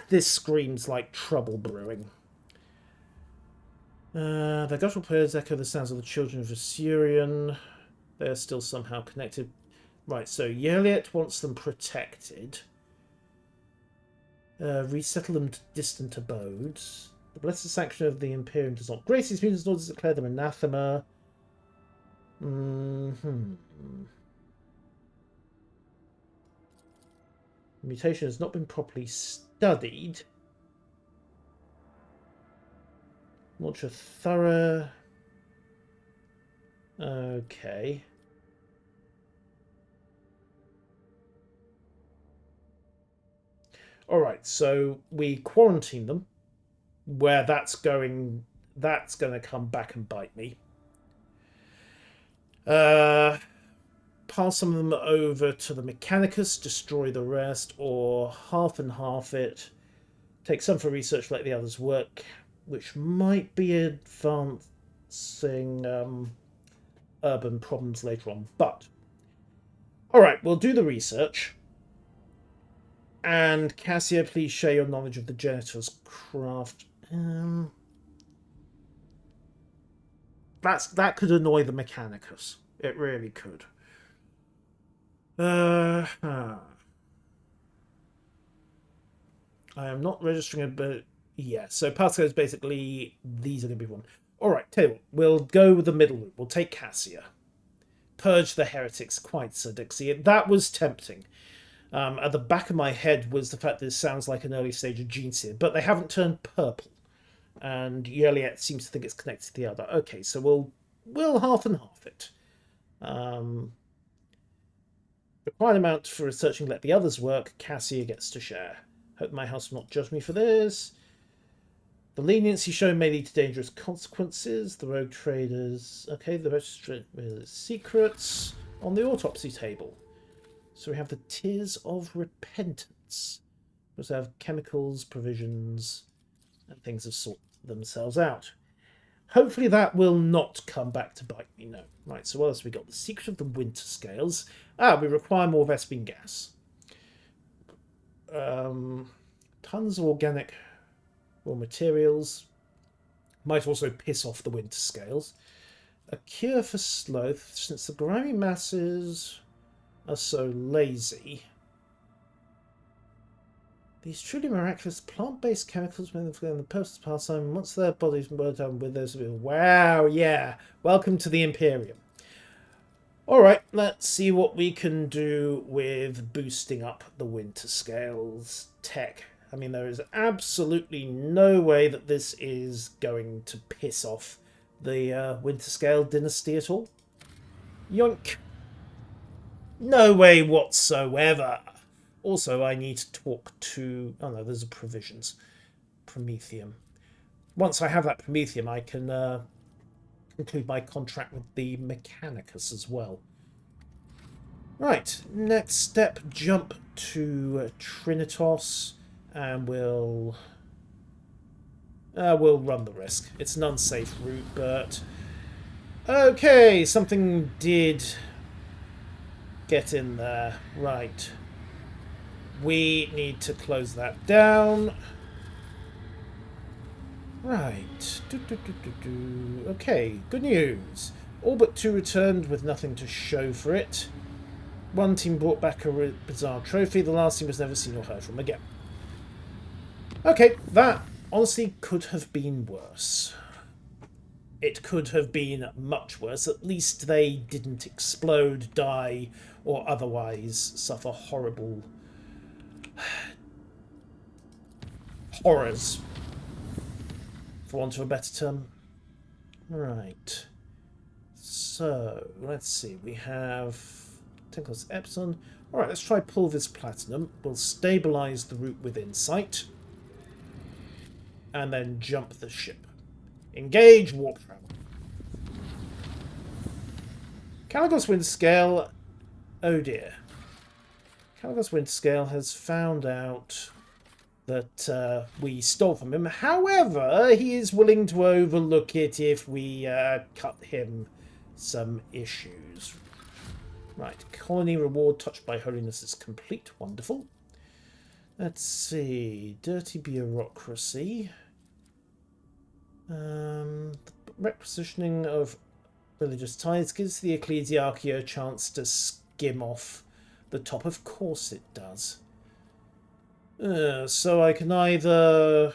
Speaker 1: This screams like trouble brewing. The guttural prayers echo the sounds of the children of Assyrian. They are still somehow connected. Right, so Yeliet wants them protected. Resettle them to distant abodes. The blessed sanction of the Imperium does not grace these mutants, nor does it declare them anathema. Mutation has not been properly studied. Launch a thorough... Okay. Alright, so we quarantine them. Where that's going to come back and bite me. Pass some of them over to the Mechanicus, destroy the rest, or half and half it. Take some for research, let the others work, which might be advancing urban problems later on. But, alright, we'll do the research. And Cassia, please share your knowledge of the Janitor's craft. That could annoy the Mechanicus. It really could. I am not registering it, but yeah. So passcodes basically these are going to be one. All right, tell you what, we'll go with the middle route. We'll take Cassia. Purge the heretics, quite so, Dixie. That was tempting. At the back of my head was the fact that this sounds like an early stage of Gene Seer, but they haven't turned purple. And Yeliet seems to think it's connected to the other. Okay, so we'll half and half it. Required amount for researching let the others work, Cassia gets to share. Hope my house will not judge me for this. The leniency shown may lead to dangerous consequences. The rogue traders... Okay, the registered secrets on the autopsy table. So we have the Tears of Repentance. We also have chemicals, provisions, and things have sorted themselves out. Hopefully that will not come back to bite me, no. Right, so what else have we got? The Secret of the Winter Scales. We require more Vespene gas. Tons of organic raw materials. Might also piss off the Winter Scales. A cure for sloth, since the grimy masses are so lazy. These truly miraculous plant-based chemicals made them the purpose of pastime. Once their bodies were done with those people. Wow, yeah. Welcome to the Imperium. Alright, let's see what we can do with boosting up the Winter Scales tech. I mean, there is absolutely no way that this is going to piss off the Winter Scale dynasty at all. Yoink. No way whatsoever. Also, I need to talk to... Oh no, there's a provisions. Promethium. Once I have that Promethium, I can conclude my contract with the Mechanicus as well. Right, next step, jump to Trinitos, and we'll run the risk. It's an unsafe route, but... Okay, something did get in there. Right. We need to close that down. Right. Okay, good news. All but 2 returned with nothing to show for it. One team brought back a bizarre trophy. The last team was never seen or heard from again. Okay, that honestly could have been worse. It could have been much worse. At least they didn't explode, die, or otherwise suffer horrible... horrors, for want of a better term. Right. So, let's see. We have Tinkles Epson. Alright, let's try Pulvis Platinum. We'll stabilise the route with Insight. And then jump the ship. Engage warp travel. Caligos Windscale. Oh dear. Caligos Windscale has found out that we stole from him. However, he is willing to overlook it if we cut him some issues. Right, colony reward touched by holiness is complete. Wonderful. Let's see. Dirty bureaucracy. Requisitioning of religious ties gives the ecclesiarchy a chance to skim off the top. Of course it does. So I can either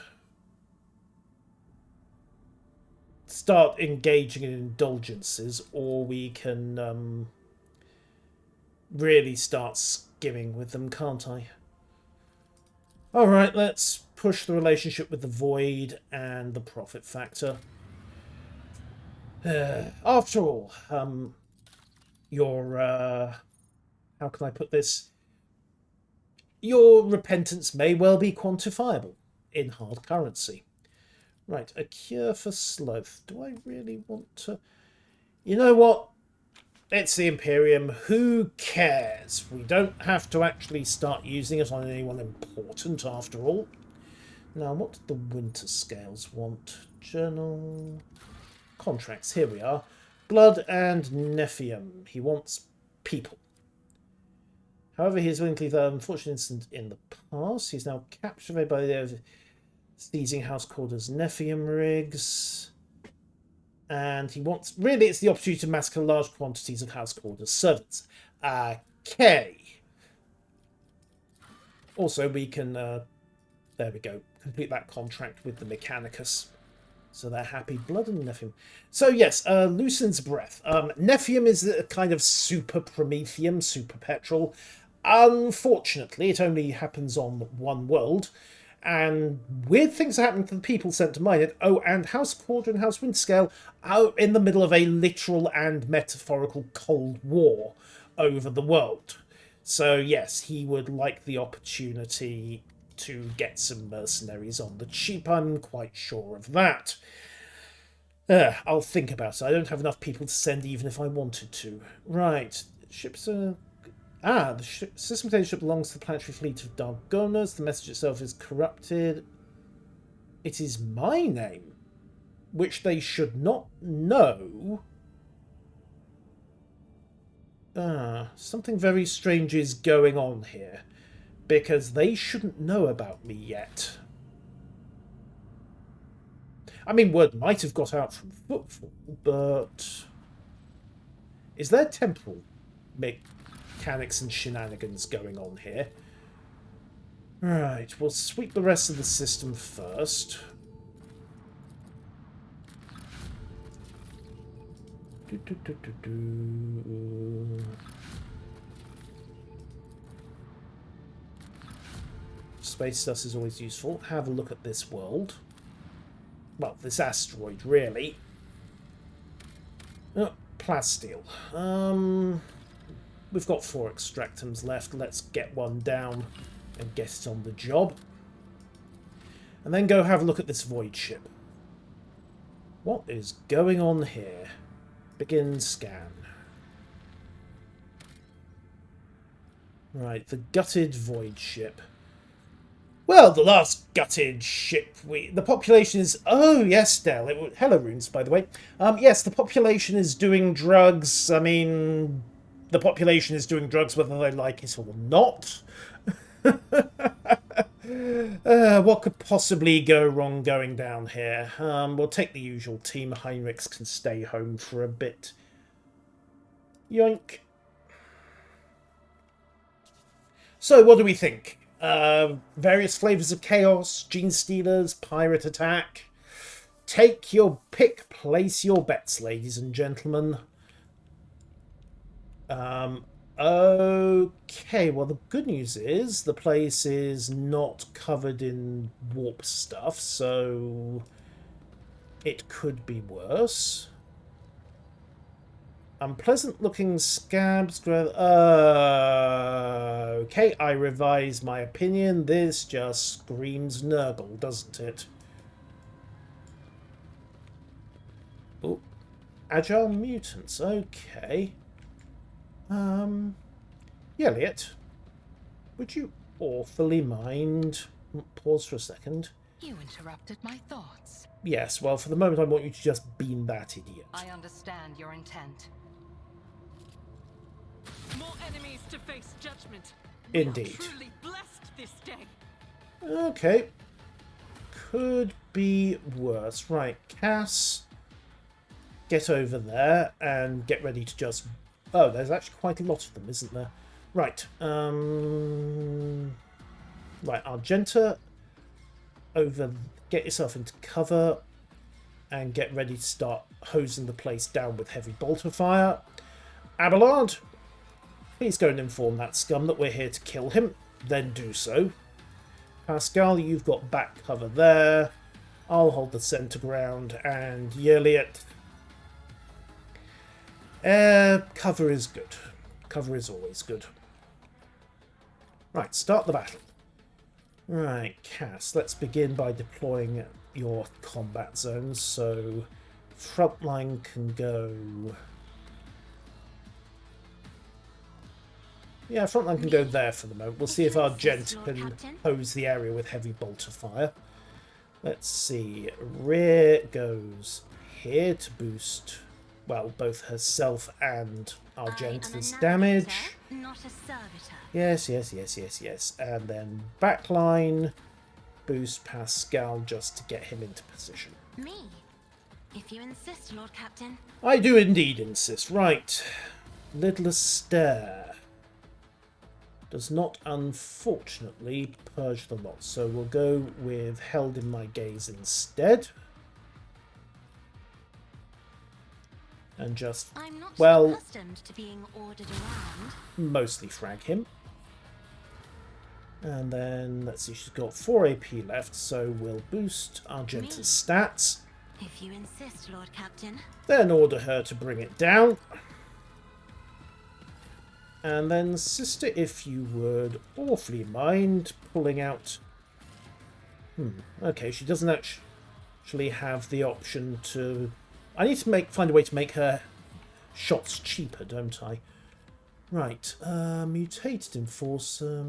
Speaker 1: start engaging in indulgences, or we can really start skimming with them, can't I? Alright, let's push the relationship with the Void and the profit factor. After all, your... how can I put this? Your repentance may well be quantifiable in hard currency. Right, a cure for sloth. Do I really want to... You know what? It's the Imperium. Who cares? We don't have to actually start using it on anyone important, after all. Now, what did the Winter Scales want? Journal... Contracts. Here we are. Blood and Nephium. He wants people. However, he is willing to leave that unfortunate incident in the past. He's now captured by the seizing house called as Nephium rigs. And he wants... Really, it's the opportunity to massacre large quantities of house called as servants. Okay. Also, we can, there we go, complete that contract with the Mechanicus. So they're happy. Blood and Nephium. So yes, Lucian's Breath. Nephium is a kind of super Prometheum, super petrol. Unfortunately, it only happens on one world. And weird things are happening to the people sent to mine it. Oh, and House Quarter and House Windscale are in the middle of a literal and metaphorical Cold War over the world. So yes, he would like the opportunity to get some mercenaries on the cheap. I'm quite sure of that. I'll think about it. I don't have enough people to send even if I wanted to. Right. Ships are... the system contained ship belongs to the planetary fleet of Dargonas. The message itself is corrupted. It is my name, which they should not know. Something very strange is going on here, because they shouldn't know about me yet. I mean, word might have got out from Footfall, but... Is there temporal mechanics and shenanigans going on here? Right, we'll sweep the rest of the system first. Space dust is always useful. Have a look at this world. Well, this asteroid, really. Oh, plasteel. We've got 4 extractums left. Let's get one down and get it on the job. And then go have a look at this void ship. What is going on here? Begin scan. Right, the gutted void ship. Well, the last gutted ship, the population is... Oh, yes, Dell. Hello, Runes, by the way. Yes, the population is doing drugs. I mean, the population is doing drugs whether they like it or not. What could possibly go wrong going down here? We'll take the usual team. Heinrichs can stay home for a bit. Yoink. So, what do we think? Various flavors of chaos, gene stealers, pirate attack. Take your pick, place your bets, ladies and gentlemen. Okay, well, the good news is the place is not covered in warp stuff, so it could be worse. Unpleasant looking scabs. Okay, I revise my opinion. This just screams Nurgle, doesn't it? Oh, Agile Mutants. Okay. Elliot, would you awfully mind... Pause for a second.
Speaker 2: You interrupted my thoughts.
Speaker 1: Yes, well, for the moment I want you to just beam that idiot.
Speaker 2: I understand your intent.
Speaker 3: More enemies to face judgment.
Speaker 1: Indeed.
Speaker 3: We are truly blessed this day.
Speaker 1: Okay. Could be worse. Right, Cass, get over there and get ready to just... Oh, there's actually quite a lot of them, isn't there? Right. Right, Argenta, over... Get yourself into cover and get ready to start hosing the place down with heavy bolter fire. Abelard, please go and inform that scum that we're here to kill him. Then do so. Pascal, you've got back cover there. I'll hold the centre ground. And Yerliot, cover is good. Cover is always good. Right, start the battle. Right, Cass, let's begin by deploying your combat zones. So, frontline can go... Yeah, frontline can go there for the moment. We'll see if Argent can hose the area with heavy bolter fire. Let's see. Rear goes here to boost, well, both herself and Argenta's damage.
Speaker 5: Not a servitor.
Speaker 1: Yes. And then backline, boost Pascal just to get him into position.
Speaker 5: Me? If you insist, Lord Captain.
Speaker 1: I do indeed insist. Right. Little Astaire. does not, unfortunately, purge the lot. So we'll go with Held in My Gaze instead. And just,
Speaker 5: I'm not
Speaker 1: well,
Speaker 5: accustomed to being ordered around.
Speaker 1: mostly frag him. And then, let's see, she's got 4 AP left, so we'll boost Argenta's stats.
Speaker 5: If you insist, Lord Captain.
Speaker 1: Then order her to bring it down. And then, sister, if you would awfully mind pulling out... Okay, she doesn't actually have the option to... I need to find a way to make her shots cheaper, don't I? Right, mutated enforcer,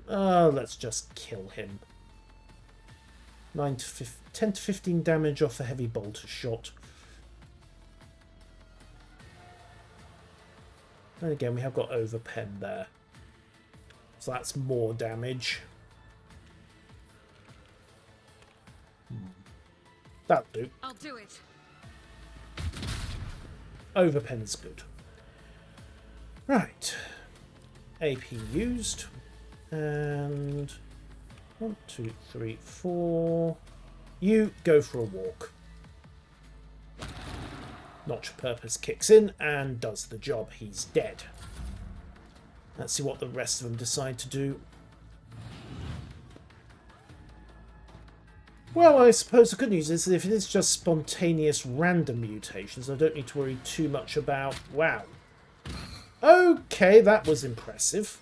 Speaker 1: let's just kill him. 10 to 15 damage off a heavy bolter shot. And again, we have got overpen there. So that's more damage. That'll do.
Speaker 3: I'll do it.
Speaker 1: Overpen's good. Right. AP used. And 1, 2, 3, 4. You go for a walk. Notch Purpose kicks in and does the job. He's dead. Let's see what the rest of them decide to do. Well, I suppose the good news is that if it is just spontaneous random mutations, I don't need to worry too much about... Wow. Okay, that was impressive.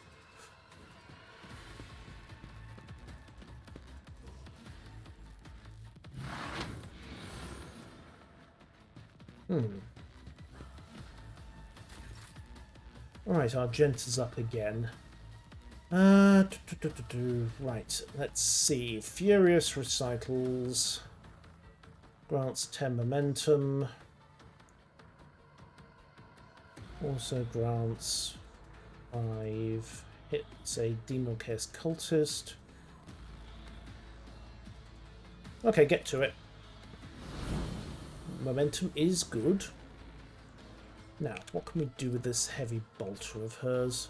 Speaker 1: Alright, Argenta's up again. Right, let's see. Furious Recitals. Grants 10 momentum. Also grants 5. Hits a Demon Chaos Cultist. Okay, get to it. Momentum is good. Now, what can we do with this heavy bolter of hers?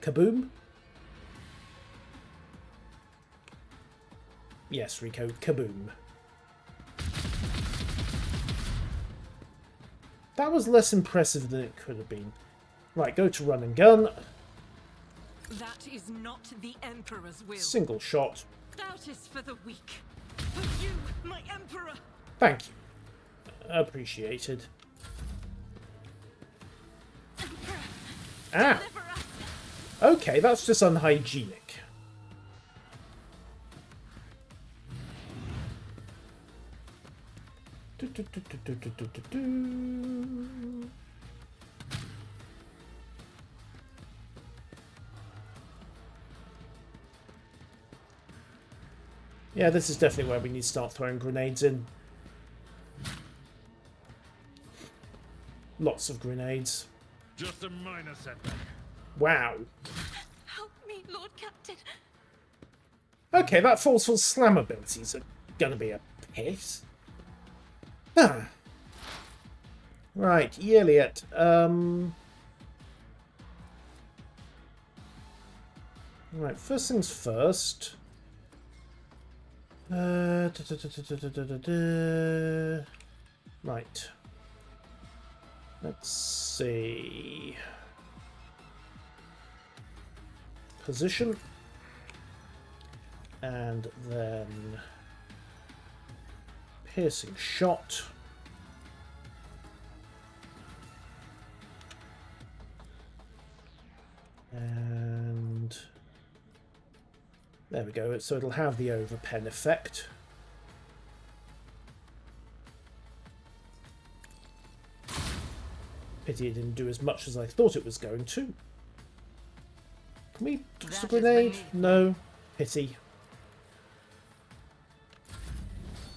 Speaker 1: Kaboom? Yes, Rico, kaboom. That was less impressive than it could have been. Right, go to run and gun.
Speaker 3: That is not the Emperor's will.
Speaker 1: Single shot.
Speaker 3: Doubt is for the weak. For you, my Emperor!
Speaker 1: Thank you. Appreciated.
Speaker 3: Emperor,
Speaker 1: Ah!
Speaker 3: deliver us!
Speaker 1: Okay, that's just unhygienic. Yeah, this is definitely where we need to start throwing grenades in. Lots of grenades.
Speaker 4: Just a minor setback.
Speaker 1: Wow.
Speaker 5: Help me, Lord Captain.
Speaker 1: Okay, that forceful slam abilities are gonna be a piss. Ah. Right, Yeliet. Right, first things first. Right. Let's see. Position. And then piercing shot. And there we go. So it'll have the overpen effect. Pity it didn't do as much as I thought it was going to. Can we toss a
Speaker 3: That is
Speaker 1: grenade?
Speaker 3: beneath.
Speaker 1: No. Pity.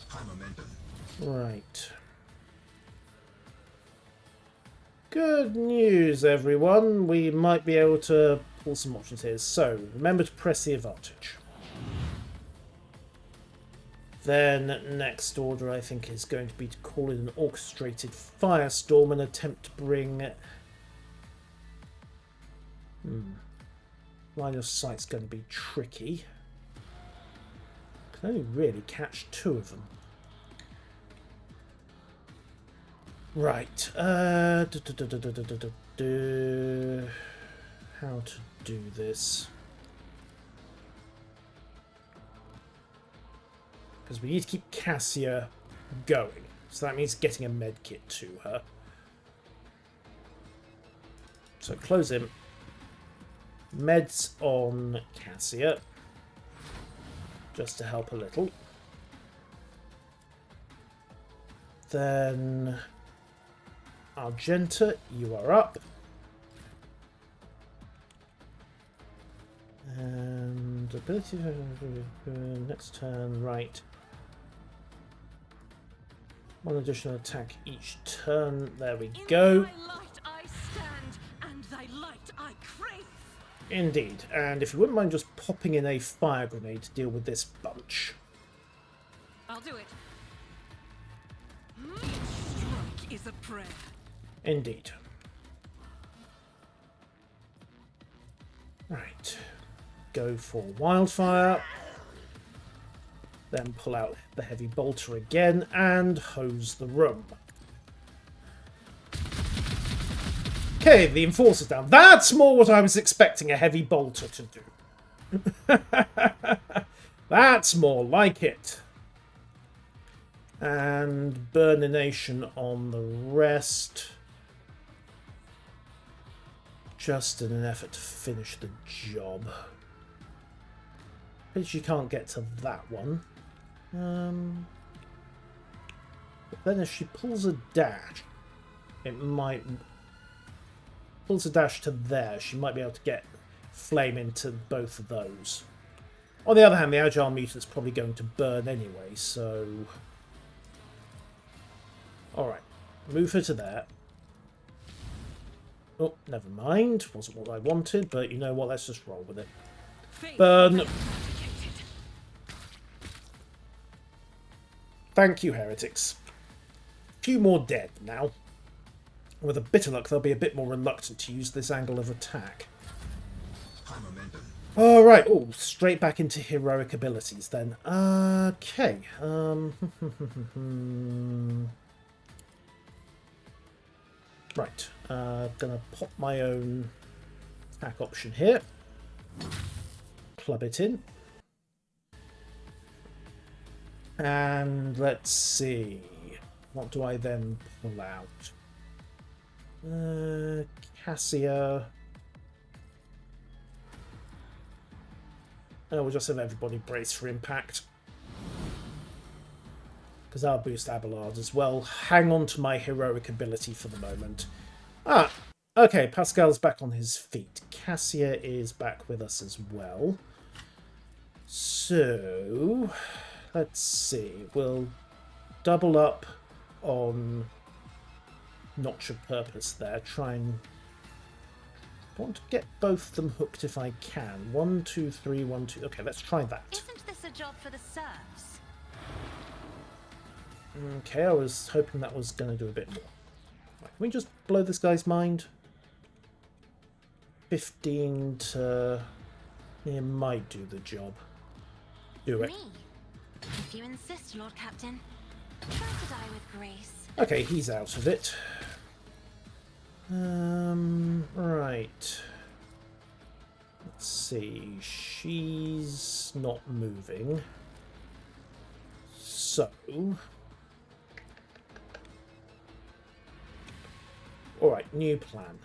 Speaker 6: High momentum.
Speaker 1: Right. Good news, everyone. We might be able to pull some options here. So, remember to press the advantage. Then next order I think is going to be to call in an orchestrated firestorm and attempt to bring... Line of sight's going to be tricky. Can only really catch 2 of them. Right. How to do this? Because we need to keep Cassia going. So that means getting a medkit to her. So close him. Meds on Cassia. Just to help a little. Then Argenta, you are up. And ability next turn, right. 1 additional attack each turn. There we go.
Speaker 3: In thy light I stand, and thy light I crave.
Speaker 1: Indeed. And if you wouldn't mind just popping in a fire grenade to deal with this bunch.
Speaker 3: I'll do it. Each strike is a prayer.
Speaker 1: Indeed. Right. Go for wildfire. Then pull out the heavy bolter again and hose the room. Okay, the enforcer's down. That's more what I was expecting a heavy bolter to do. That's more like it. And burnination on the rest. Just in an effort to finish the job. Because you can't get to that one. But then if she pulls a dash, it might... Pulls a dash to there, she might be able to get flame into both of those. On the other hand, the Agile Mutant's probably going to burn anyway, so... Alright, move her to there. Oh, never mind. Wasn't what I wanted, but you know what, let's just roll with it. Burn! Thank you, heretics. A few more dead now. With a bit of luck, they'll be a bit more reluctant to use this angle of attack.
Speaker 6: High momentum.
Speaker 1: Alright, oh, straight back into heroic abilities then. Okay. Right, gonna pop my own attack option here. Club it in. And let's see. What do I then pull out? Cassia. Oh, we'll just have everybody brace for impact. Because I'll boost Abelard as well. Hang on to my heroic ability for the moment. Ah, okay, Pascal's back on his feet. Cassia is back with us as well. So, let's see. We'll double up on Notch of Purpose there. Try and... I want to get both of them hooked if I can. 1, 2, 3, 1, 2... Okay, let's try that.
Speaker 5: Isn't this a job for the serfs?
Speaker 1: Okay, I was hoping that was going to do a bit more. Right, can we just blow this guy's mind? 15 to... It might do the job. Do it.
Speaker 5: Me? If you insist, Lord Captain. Try to die with grace.
Speaker 1: Okay, he's out of it. Right. Let's see. She's not moving. So... Alright, new plan.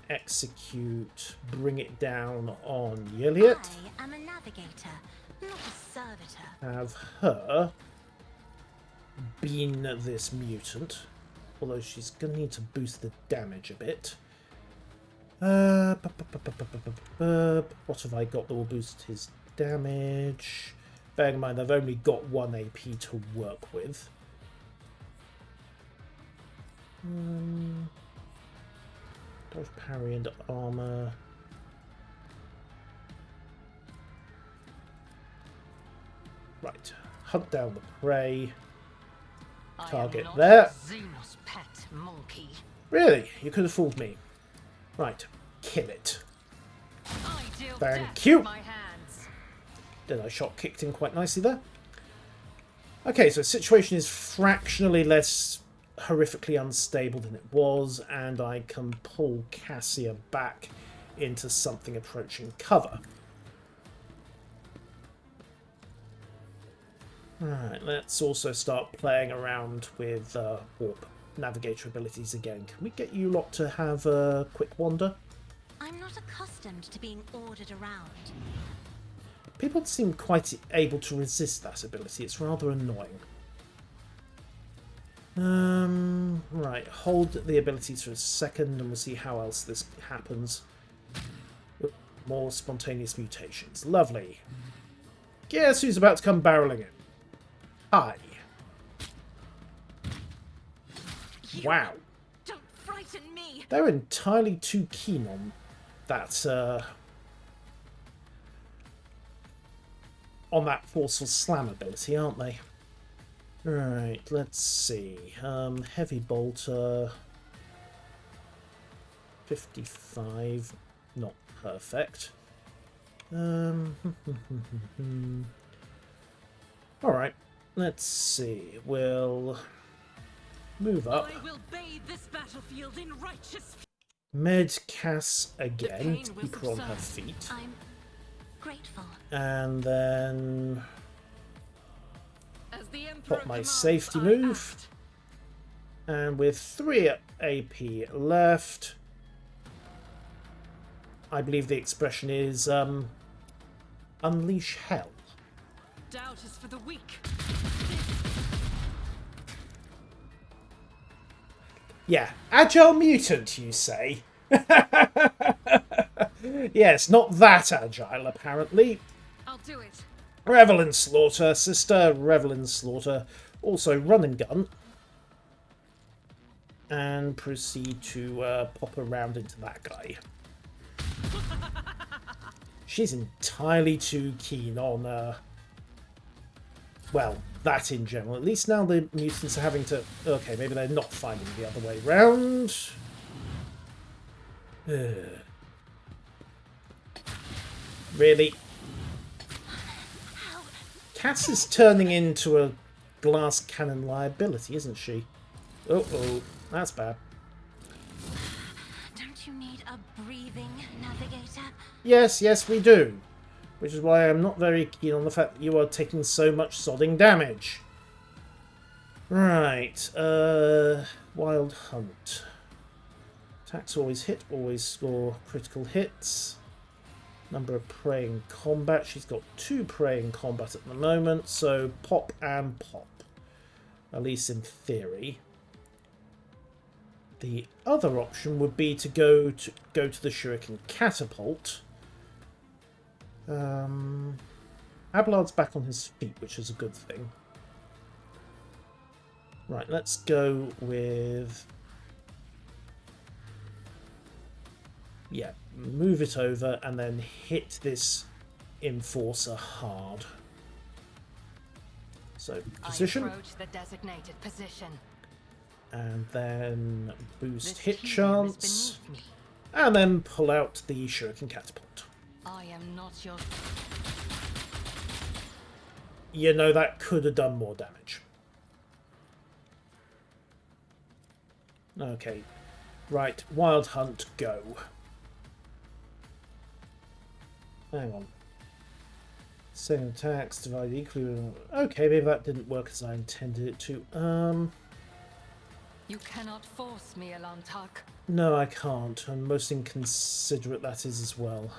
Speaker 1: Execute, bring it down on Yiliot.
Speaker 5: I am a navigator, not a servitor.
Speaker 1: Have her been this mutant. Although she's going to need to boost the damage a bit. What have I got that will boost his damage? Bearing in mind I've only got 1 AP to work with. Dodge, parry and armor. Right. hunt down the prey.
Speaker 2: I am
Speaker 1: Target
Speaker 2: not
Speaker 1: there.
Speaker 2: Xenos pet monkey.
Speaker 1: Really? You could have fooled me. Right. Kill it.
Speaker 2: I deal
Speaker 1: Thank
Speaker 2: death
Speaker 1: you.
Speaker 2: with my hands.
Speaker 1: Then I shot kicked in quite nicely there. Okay, so the situation is fractionally less horrifically unstable than it was, and I can pull Cassia back into something approaching cover. Alright, let's also start playing around with warp navigator abilities again. Can we get you lot to have a quick wander?
Speaker 5: I'm not accustomed to being ordered around.
Speaker 1: People seem quite able to resist that ability. It's rather annoying. Right, hold the abilities for a second and we'll see how else this happens. More spontaneous mutations. Lovely. Guess who's about to come barreling in? Hi. Wow.
Speaker 5: Don't frighten me!
Speaker 1: They're entirely too keen on that forceful slam ability, aren't they? Right, let's see. Heavy bolter. 55. Not perfect. Alright, let's see. We'll move up.
Speaker 3: I will bathe this battlefield in righteous.
Speaker 1: Med Cass again
Speaker 3: pain
Speaker 1: to
Speaker 3: will
Speaker 1: keep her on her
Speaker 3: subside.
Speaker 1: feet.
Speaker 5: I'm grateful.
Speaker 1: And then
Speaker 3: As the Emperor
Speaker 1: pop my
Speaker 3: commands,
Speaker 1: safety
Speaker 3: I
Speaker 1: move.
Speaker 3: act.
Speaker 1: And with 3 AP left, I believe the expression is unleash hell.
Speaker 3: Doubt is for the weak.
Speaker 1: Yeah, Agile Mutant, you say? Yes, not that agile, apparently.
Speaker 3: I'll do it.
Speaker 1: Revel in slaughter, sister. Revel in slaughter. Also, run and gun. And proceed to pop around into that guy. She's entirely too keen on, well, that in general. At least now the mutants are having to... Okay, maybe they're not finding the other way round. Really? Cass is turning into a glass cannon liability, isn't she? Uh-oh, that's bad.
Speaker 5: Don't you need a breathing navigator?
Speaker 1: Yes, yes, we do. Which is why I'm not very keen on the fact that you are taking so much sodding damage. Right, Wild Hunt. Attacks always hit, always score critical hits. Number of prey in combat. She's got 2 prey in combat at the moment, so pop and pop. At least in theory. The other option would be to go to the Shuriken Catapult. Abelard's back on his feet, which is a good thing. Right, let's go with... Yeah, move it over and then hit this Enforcer hard. So, position.
Speaker 2: I approach the designated position.
Speaker 1: And then boost
Speaker 2: This
Speaker 1: hit
Speaker 2: kingdom is
Speaker 1: chance.
Speaker 2: beneath me.
Speaker 1: And then pull out the Shuriken Catapult.
Speaker 2: I am not your...
Speaker 1: You know, that could have done more damage. Okay. Right, Wild Hunt, go. Hang on. Same attacks, divide equally. Okay, maybe that didn't work as I intended it to.
Speaker 2: You cannot force me, Alantak.
Speaker 1: No, I can't. And most inconsiderate that is as well.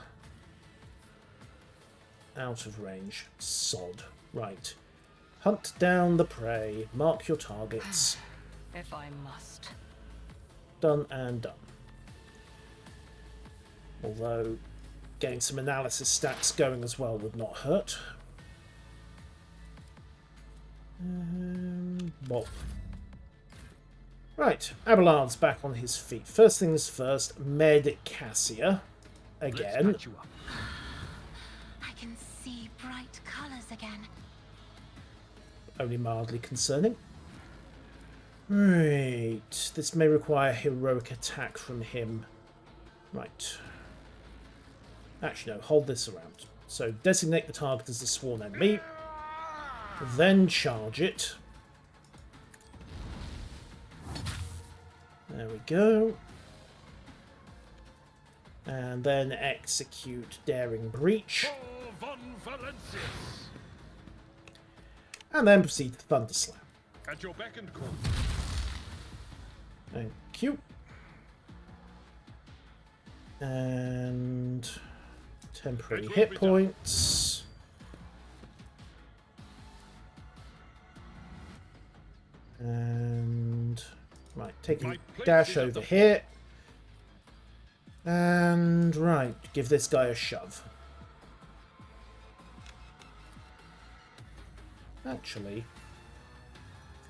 Speaker 1: Out of range. Sod. Right. Hunt down the prey. Mark your targets.
Speaker 2: If I must.
Speaker 1: Done and done. Although, getting some analysis stats going as well would not hurt. Well. Right, Abelard's back on his feet. First things first, Med Cassia. Again.
Speaker 4: Let's patch you up.
Speaker 5: I can see bright colors again.
Speaker 1: only mildly concerning. Right, this may require heroic attack from him. Right. Actually, no, hold this around. So designate the target as the sworn enemy, then charge it. There we go. And then execute Daring Breach.
Speaker 4: For Von Valentius.
Speaker 1: And then proceed to Thunderslam.
Speaker 4: At your beck and call.
Speaker 1: Thank you. And temporary hit points. And right, taking a dash over here. And right, give this guy a shove. Actually,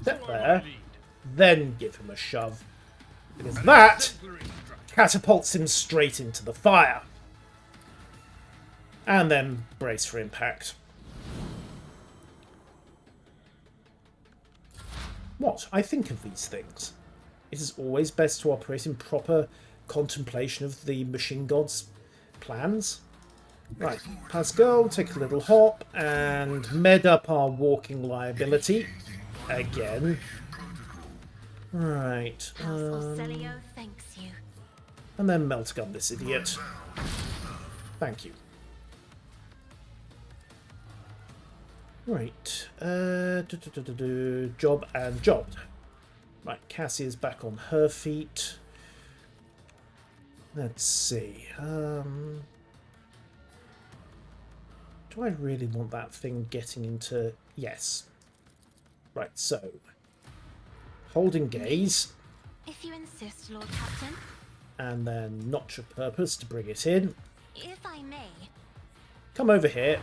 Speaker 1: step there, then give him a shove. Because that catapults him straight into the fire. And then brace for impact. What I think of these things. It is always best to operate in proper contemplation of the machine god's plans. Right, Pascal, take a little hop and med up our walking liability again. Right.
Speaker 5: Celio thanks you.
Speaker 1: And then melt gun this idiot. Thank you. Right. Job and job. Right, Cassie is back on her feet. Let's see. Do I really want that thing getting into... Yes. Right, so... Holding gaze.
Speaker 5: If you insist, Lord Captain.
Speaker 1: And then notch of purpose to bring it in.
Speaker 5: If I may.
Speaker 1: Come over here.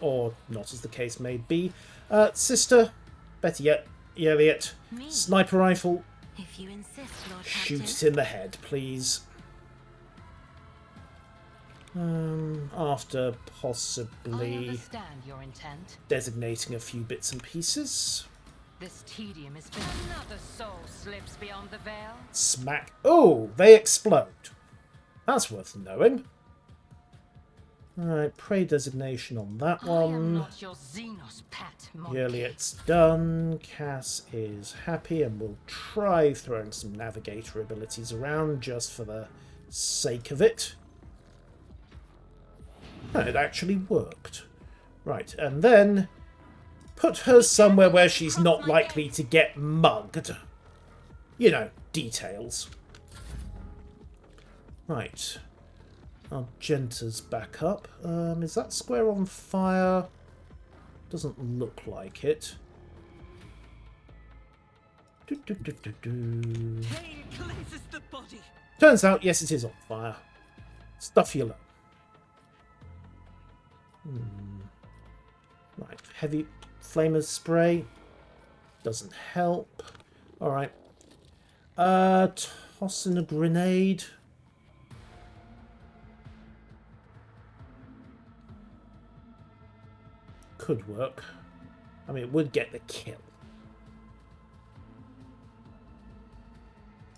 Speaker 1: Or not, as the case may be. Sister. Better yet, Elliot.
Speaker 5: Me.
Speaker 1: Sniper rifle.
Speaker 5: If you insist, Lord
Speaker 1: Shoot
Speaker 5: Captain.
Speaker 1: it in the head, please. After
Speaker 2: I
Speaker 1: possibly
Speaker 2: understand your intent.
Speaker 1: designating a few bits and pieces.
Speaker 2: This tedium has been another soul slips beyond the veil.
Speaker 1: Smack. Oh, they explode. That's worth knowing. Alright, prey designation on that
Speaker 2: I am
Speaker 1: one.
Speaker 2: not your Xenos pet, monkey.
Speaker 1: Elliot's done. Cass is happy and will try throwing some navigator abilities around just for the sake of it. It actually worked. Right, and then put her somewhere where she's not likely to get mugged. You know, details. Right. Argenta's back up. Is that square on fire? Doesn't look like it.
Speaker 3: Pain cleanses the body.
Speaker 1: Turns out, yes, it is on fire. Stuff you love. Right, heavy flamers spray. Doesn't help. Alright. Toss in a grenade. Could work. I mean, it would get the kill.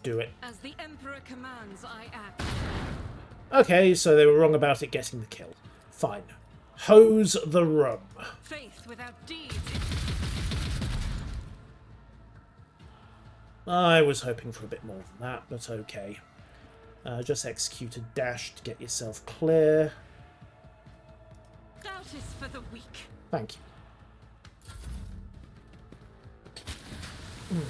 Speaker 1: Do it.
Speaker 3: As the Emperor commands, I act.
Speaker 1: Okay, so they were wrong about it getting the kill. Fine. Hose the room.
Speaker 3: Faith without deeds.
Speaker 1: I was hoping for a bit more than that, but okay. Just execute a dash to get yourself clear.
Speaker 3: Doubt is for the weak.
Speaker 1: Thank you.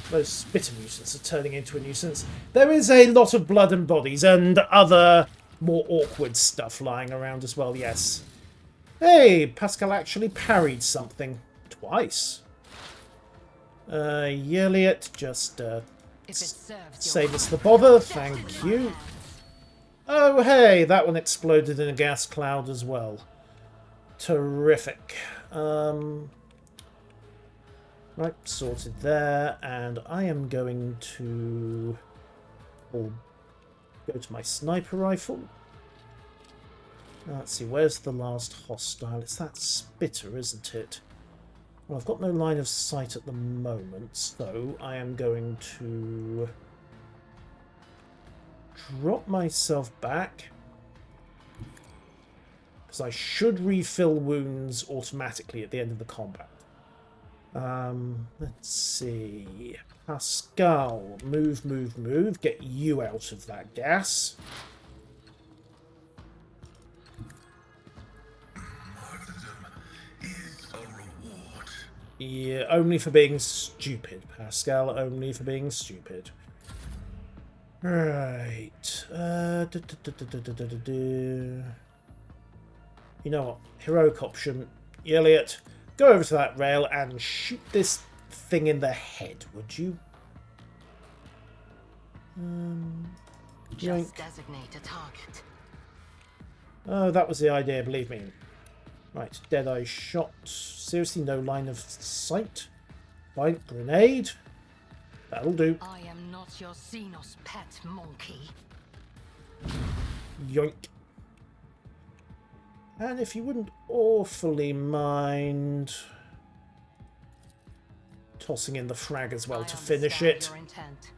Speaker 1: Those spitter mutants are turning into a nuisance. There is a lot of blood and bodies and other more awkward stuff lying around as well, yes. Hey, Pascal actually parried something. Twice. Yeliot, just
Speaker 2: If it serves your
Speaker 1: save us the bother, thank you.
Speaker 2: hands.
Speaker 1: Oh, hey, that one exploded in a gas cloud as well. Terrific. Right, sorted there, and I am going to go to my sniper rifle. Let's see, where's the last hostile? It's that spitter, isn't it? Well, I've got no line of sight at the moment, so I am going to drop myself back, because I should refill wounds automatically at the end of the combat. Let's see. Pascal, move, move, move. Get you out of that gas.
Speaker 6: Martyrdom is a reward.
Speaker 1: Yeah, only for being stupid, Pascal. Only for being stupid. Right. You know what? Heroic option. Elliot, go over to that rail and shoot this thing in the head, would you?
Speaker 2: Just
Speaker 1: Yoink.
Speaker 2: designate a target.
Speaker 1: Oh, that was the idea, believe me. Right, Deadeye shot. Seriously, no line of sight. Right, grenade. That'll do.
Speaker 2: I am not your Xenos pet monkey.
Speaker 1: Yoink. And if you wouldn't awfully mind tossing in the frag as well
Speaker 2: I
Speaker 1: to finish
Speaker 2: understand
Speaker 1: it.
Speaker 2: your intent.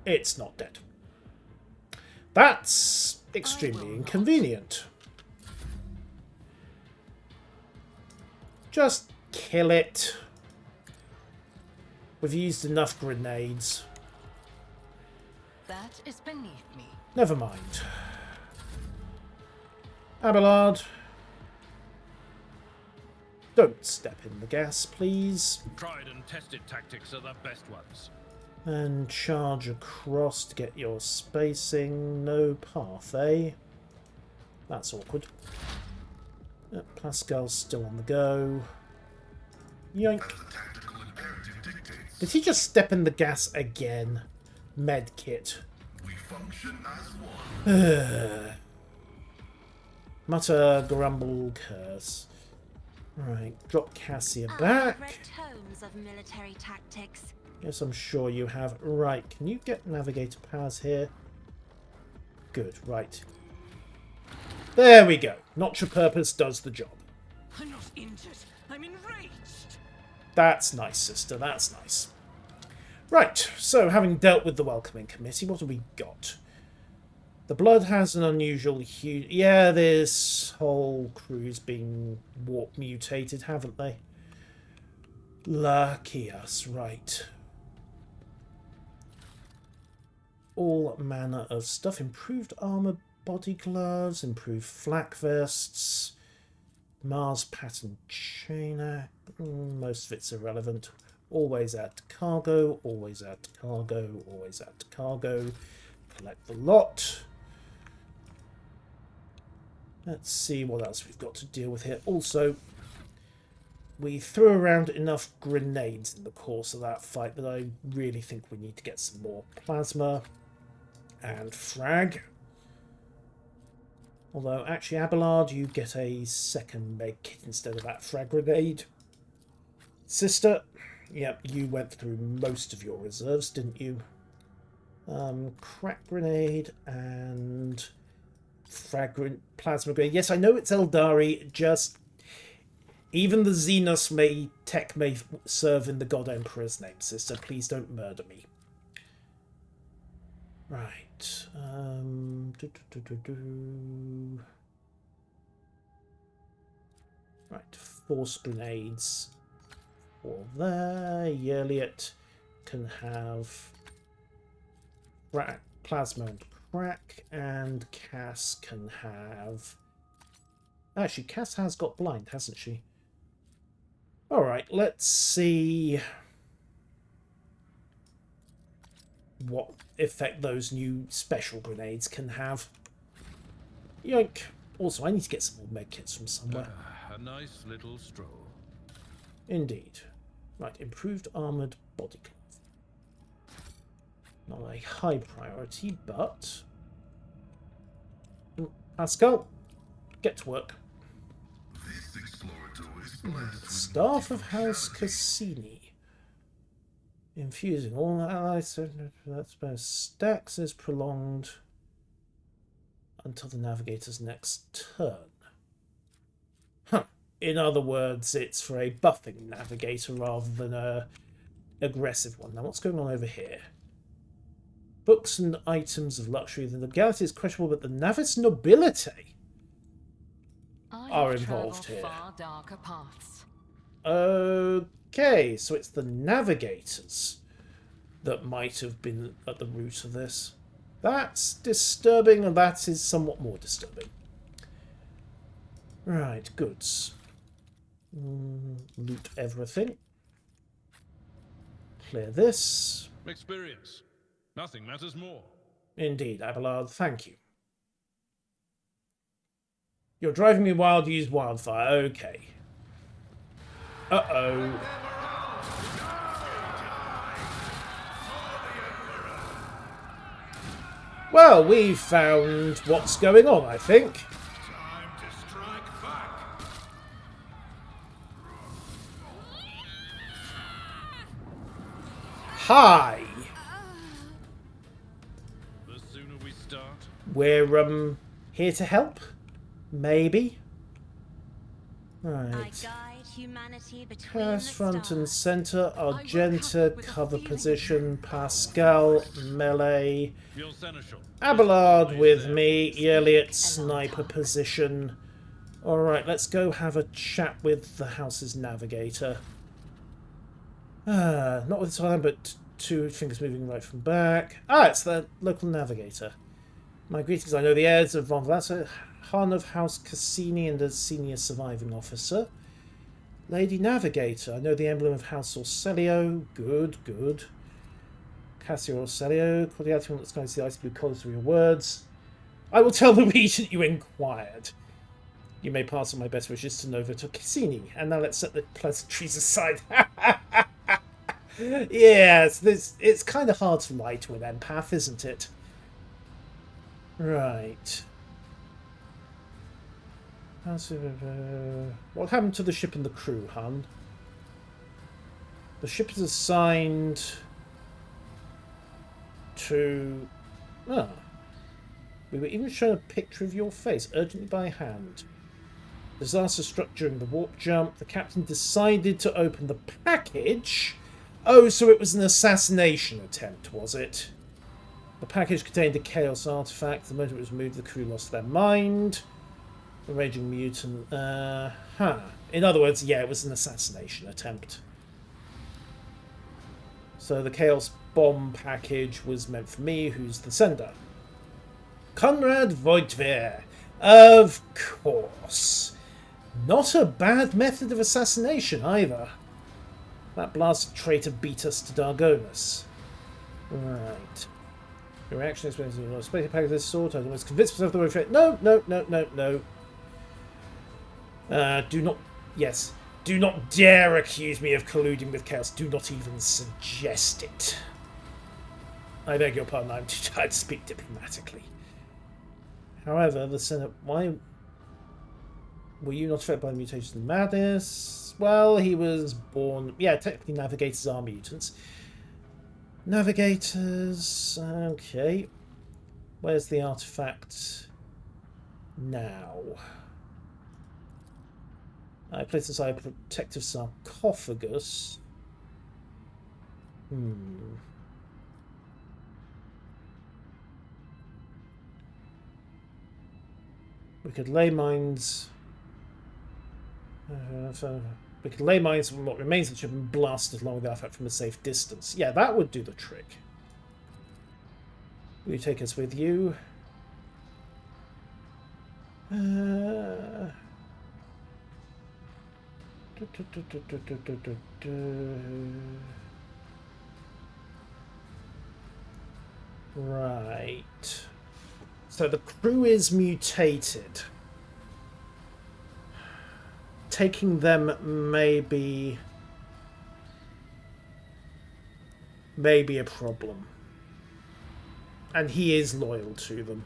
Speaker 1: It's not dead. That's extremely inconvenient. Just kill it. We've used enough grenades.
Speaker 2: That is beneath me.
Speaker 1: Never mind. Abelard. Don't step in the gas, please.
Speaker 4: Tried and tested tactics are the best ones.
Speaker 1: And charge across to get your spacing. No path, eh? That's awkward. Yep, Pascal's still on the go. Yoink.
Speaker 6: As the tactical imperative dictates,
Speaker 1: Did he just step in the gas again? Medkit.
Speaker 6: we function as one.
Speaker 1: Mutter, grumble, curse. Right, drop Cassia back.
Speaker 5: I've read tomes of military tactics.
Speaker 1: Yes, I'm sure you have. Right, can you get navigator powers here? Good, right. There we go. Not your purpose does the job.
Speaker 3: I'm not injured. I'm enraged.
Speaker 1: That's nice, sister. That's nice. Right, so having dealt with the welcoming committee, what have we got? The blood has an unusual hue. Yeah, this whole crew's been warp mutated, haven't they? Lucky us, right. All manner of stuff. Improved armor, body gloves, improved flak vests, Mars pattern chainer. Most of it's irrelevant. Always add to cargo, always add to cargo, always add to cargo. Collect the lot. Let's see what else we've got to deal with here. Also, we threw around enough grenades in the course of that fight that I really think we need to get some more plasma and frag. Although, actually, Abelard, you get a second med kit instead of that frag grenade. Sister, yep, you went through most of your reserves, didn't you? Crack grenade and plasma grenade. Yes, I know it's Eldari, just even the Xenos may serve in the God Emperor's name, sister. Please don't murder me. Right. Right, force grenades. Or there. Yerliot can have plasma and crack, and Cass can have... Actually, Cass has got blind, hasn't she? Alright, let's see what effect those new special grenades can have. Yoink. Also, I need to get some more medkits from somewhere.
Speaker 4: A nice little stroll.
Speaker 1: Indeed. Right, improved armoured body cloth. Not a high priority, but... Pascal, get to work.
Speaker 6: This explorator is blessed with
Speaker 1: Staff of House Cassini. Infusing all allies. That's both stacks is prolonged until the navigator's next turn. Huh. In other words, it's for a buffing navigator rather than a aggressive one. Now, what's going on over here? Books and items of luxury. The legality is questionable, but the Navis nobility are involved here.
Speaker 2: Far darker paths.
Speaker 1: Okay, so it's the navigators that might have been at the root of this. That's disturbing, and that is somewhat more disturbing. Right, goods. Loot everything. Clear this.
Speaker 4: Experience. Nothing matters more.
Speaker 1: Indeed, Abelard, thank you. You're driving me wild, use wildfire. Okay. Uh-oh. Well, we've found what's going on, I think.
Speaker 6: Time to strike back.
Speaker 1: Hi.
Speaker 4: The sooner we start,
Speaker 1: We're, here to help? Maybe?
Speaker 5: I
Speaker 1: Right.
Speaker 5: guide humanity between the
Speaker 1: Pass front and
Speaker 5: stars.
Speaker 1: centre,
Speaker 2: woke
Speaker 1: Argenta,
Speaker 2: up with a
Speaker 1: cover
Speaker 2: feeling
Speaker 1: position, Pascal, melee,
Speaker 4: your seneschal.
Speaker 1: Abelard with
Speaker 4: There.
Speaker 1: me, Elliot, sniper position. Alright, let's go have a chat with the house's navigator. Not with time, but two fingers moving right from back. It's the local navigator. My greetings, I know the heirs of Von Vlassa, Han of House Cassini and a senior surviving officer. Lady Navigator, I know the emblem of House Orselio. Good, good. Cassio Orselio, cordiality on the skies, the ice blue colours of your words. I will tell the regent you inquired. You may pass on my best wishes to Nova to Cassini. And now let's set the pleasantries aside. Yes, it's kind of hard to lie to an empath, isn't it? Right. What happened to the ship and the crew, hun? The ship is assigned to... We were even shown a picture of your face, urgently by hand. Disaster struck during the warp jump. The captain decided to open the package. Oh, so it was an assassination attempt, was it? The package contained a Chaos artifact. The moment it was removed, the crew lost their mind. The Raging Mutant. In other words, yeah, it was an assassination attempt. So the Chaos bomb package was meant for me, who's the sender. Conrad Voigtwehr. Of course. Not a bad method of assassination, either. That blasted traitor beat us to Dargonus. Right. Your reaction is when you space pack of this sort. I was convinced myself the way for it. No. Do not... Yes. Do not dare accuse me of colluding with Chaos. Do not even suggest it. I beg your pardon, I'm too tired to speak diplomatically. However, the Senate... Why... Were you not affected by the mutation of madness? Well, he was born... Yeah, technically navigators are mutants. Navigators... Okay. Where's the artifact now? I placed inside a protective sarcophagus. We could lay mines... we could lay mines on what remains of the ship and blast it along with the artifact from a safe distance. Yeah, that would do the trick. Will you take us with you? Right. So the crew is mutated. Taking them may be a problem. And he is loyal to them.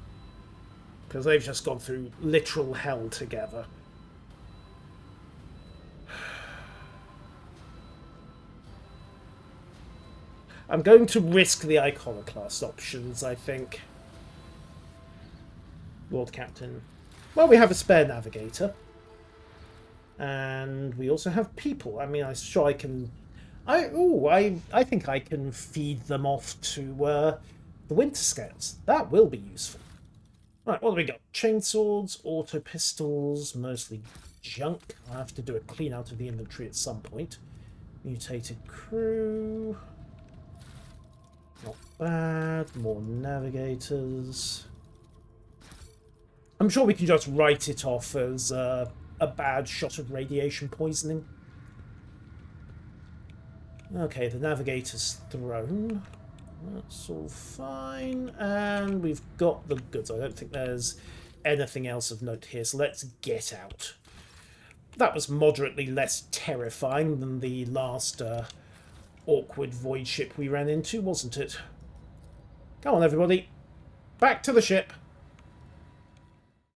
Speaker 1: Because they've just gone through literal hell together. I'm going to risk the iconoclast options, I think. Lord Captain. Well, we have a spare navigator. And we also have people. I mean, I'm sure I can... I think I can feed them off to the Winter Scouts. That will be useful. Right, what do we got? Chainswords, auto pistols, mostly junk. I'll have to do a clean out of the inventory at some point. Mutated crew. Not bad. More navigators. I'm sure we can just write it off as a bad shot of radiation poisoning. Okay, the navigator's thrown. That's all fine. And we've got the goods. I don't think there's anything else of note here, so let's get out. That was moderately less terrifying than the last awkward void ship we ran into, wasn't it? Come on, everybody. Back to the ship.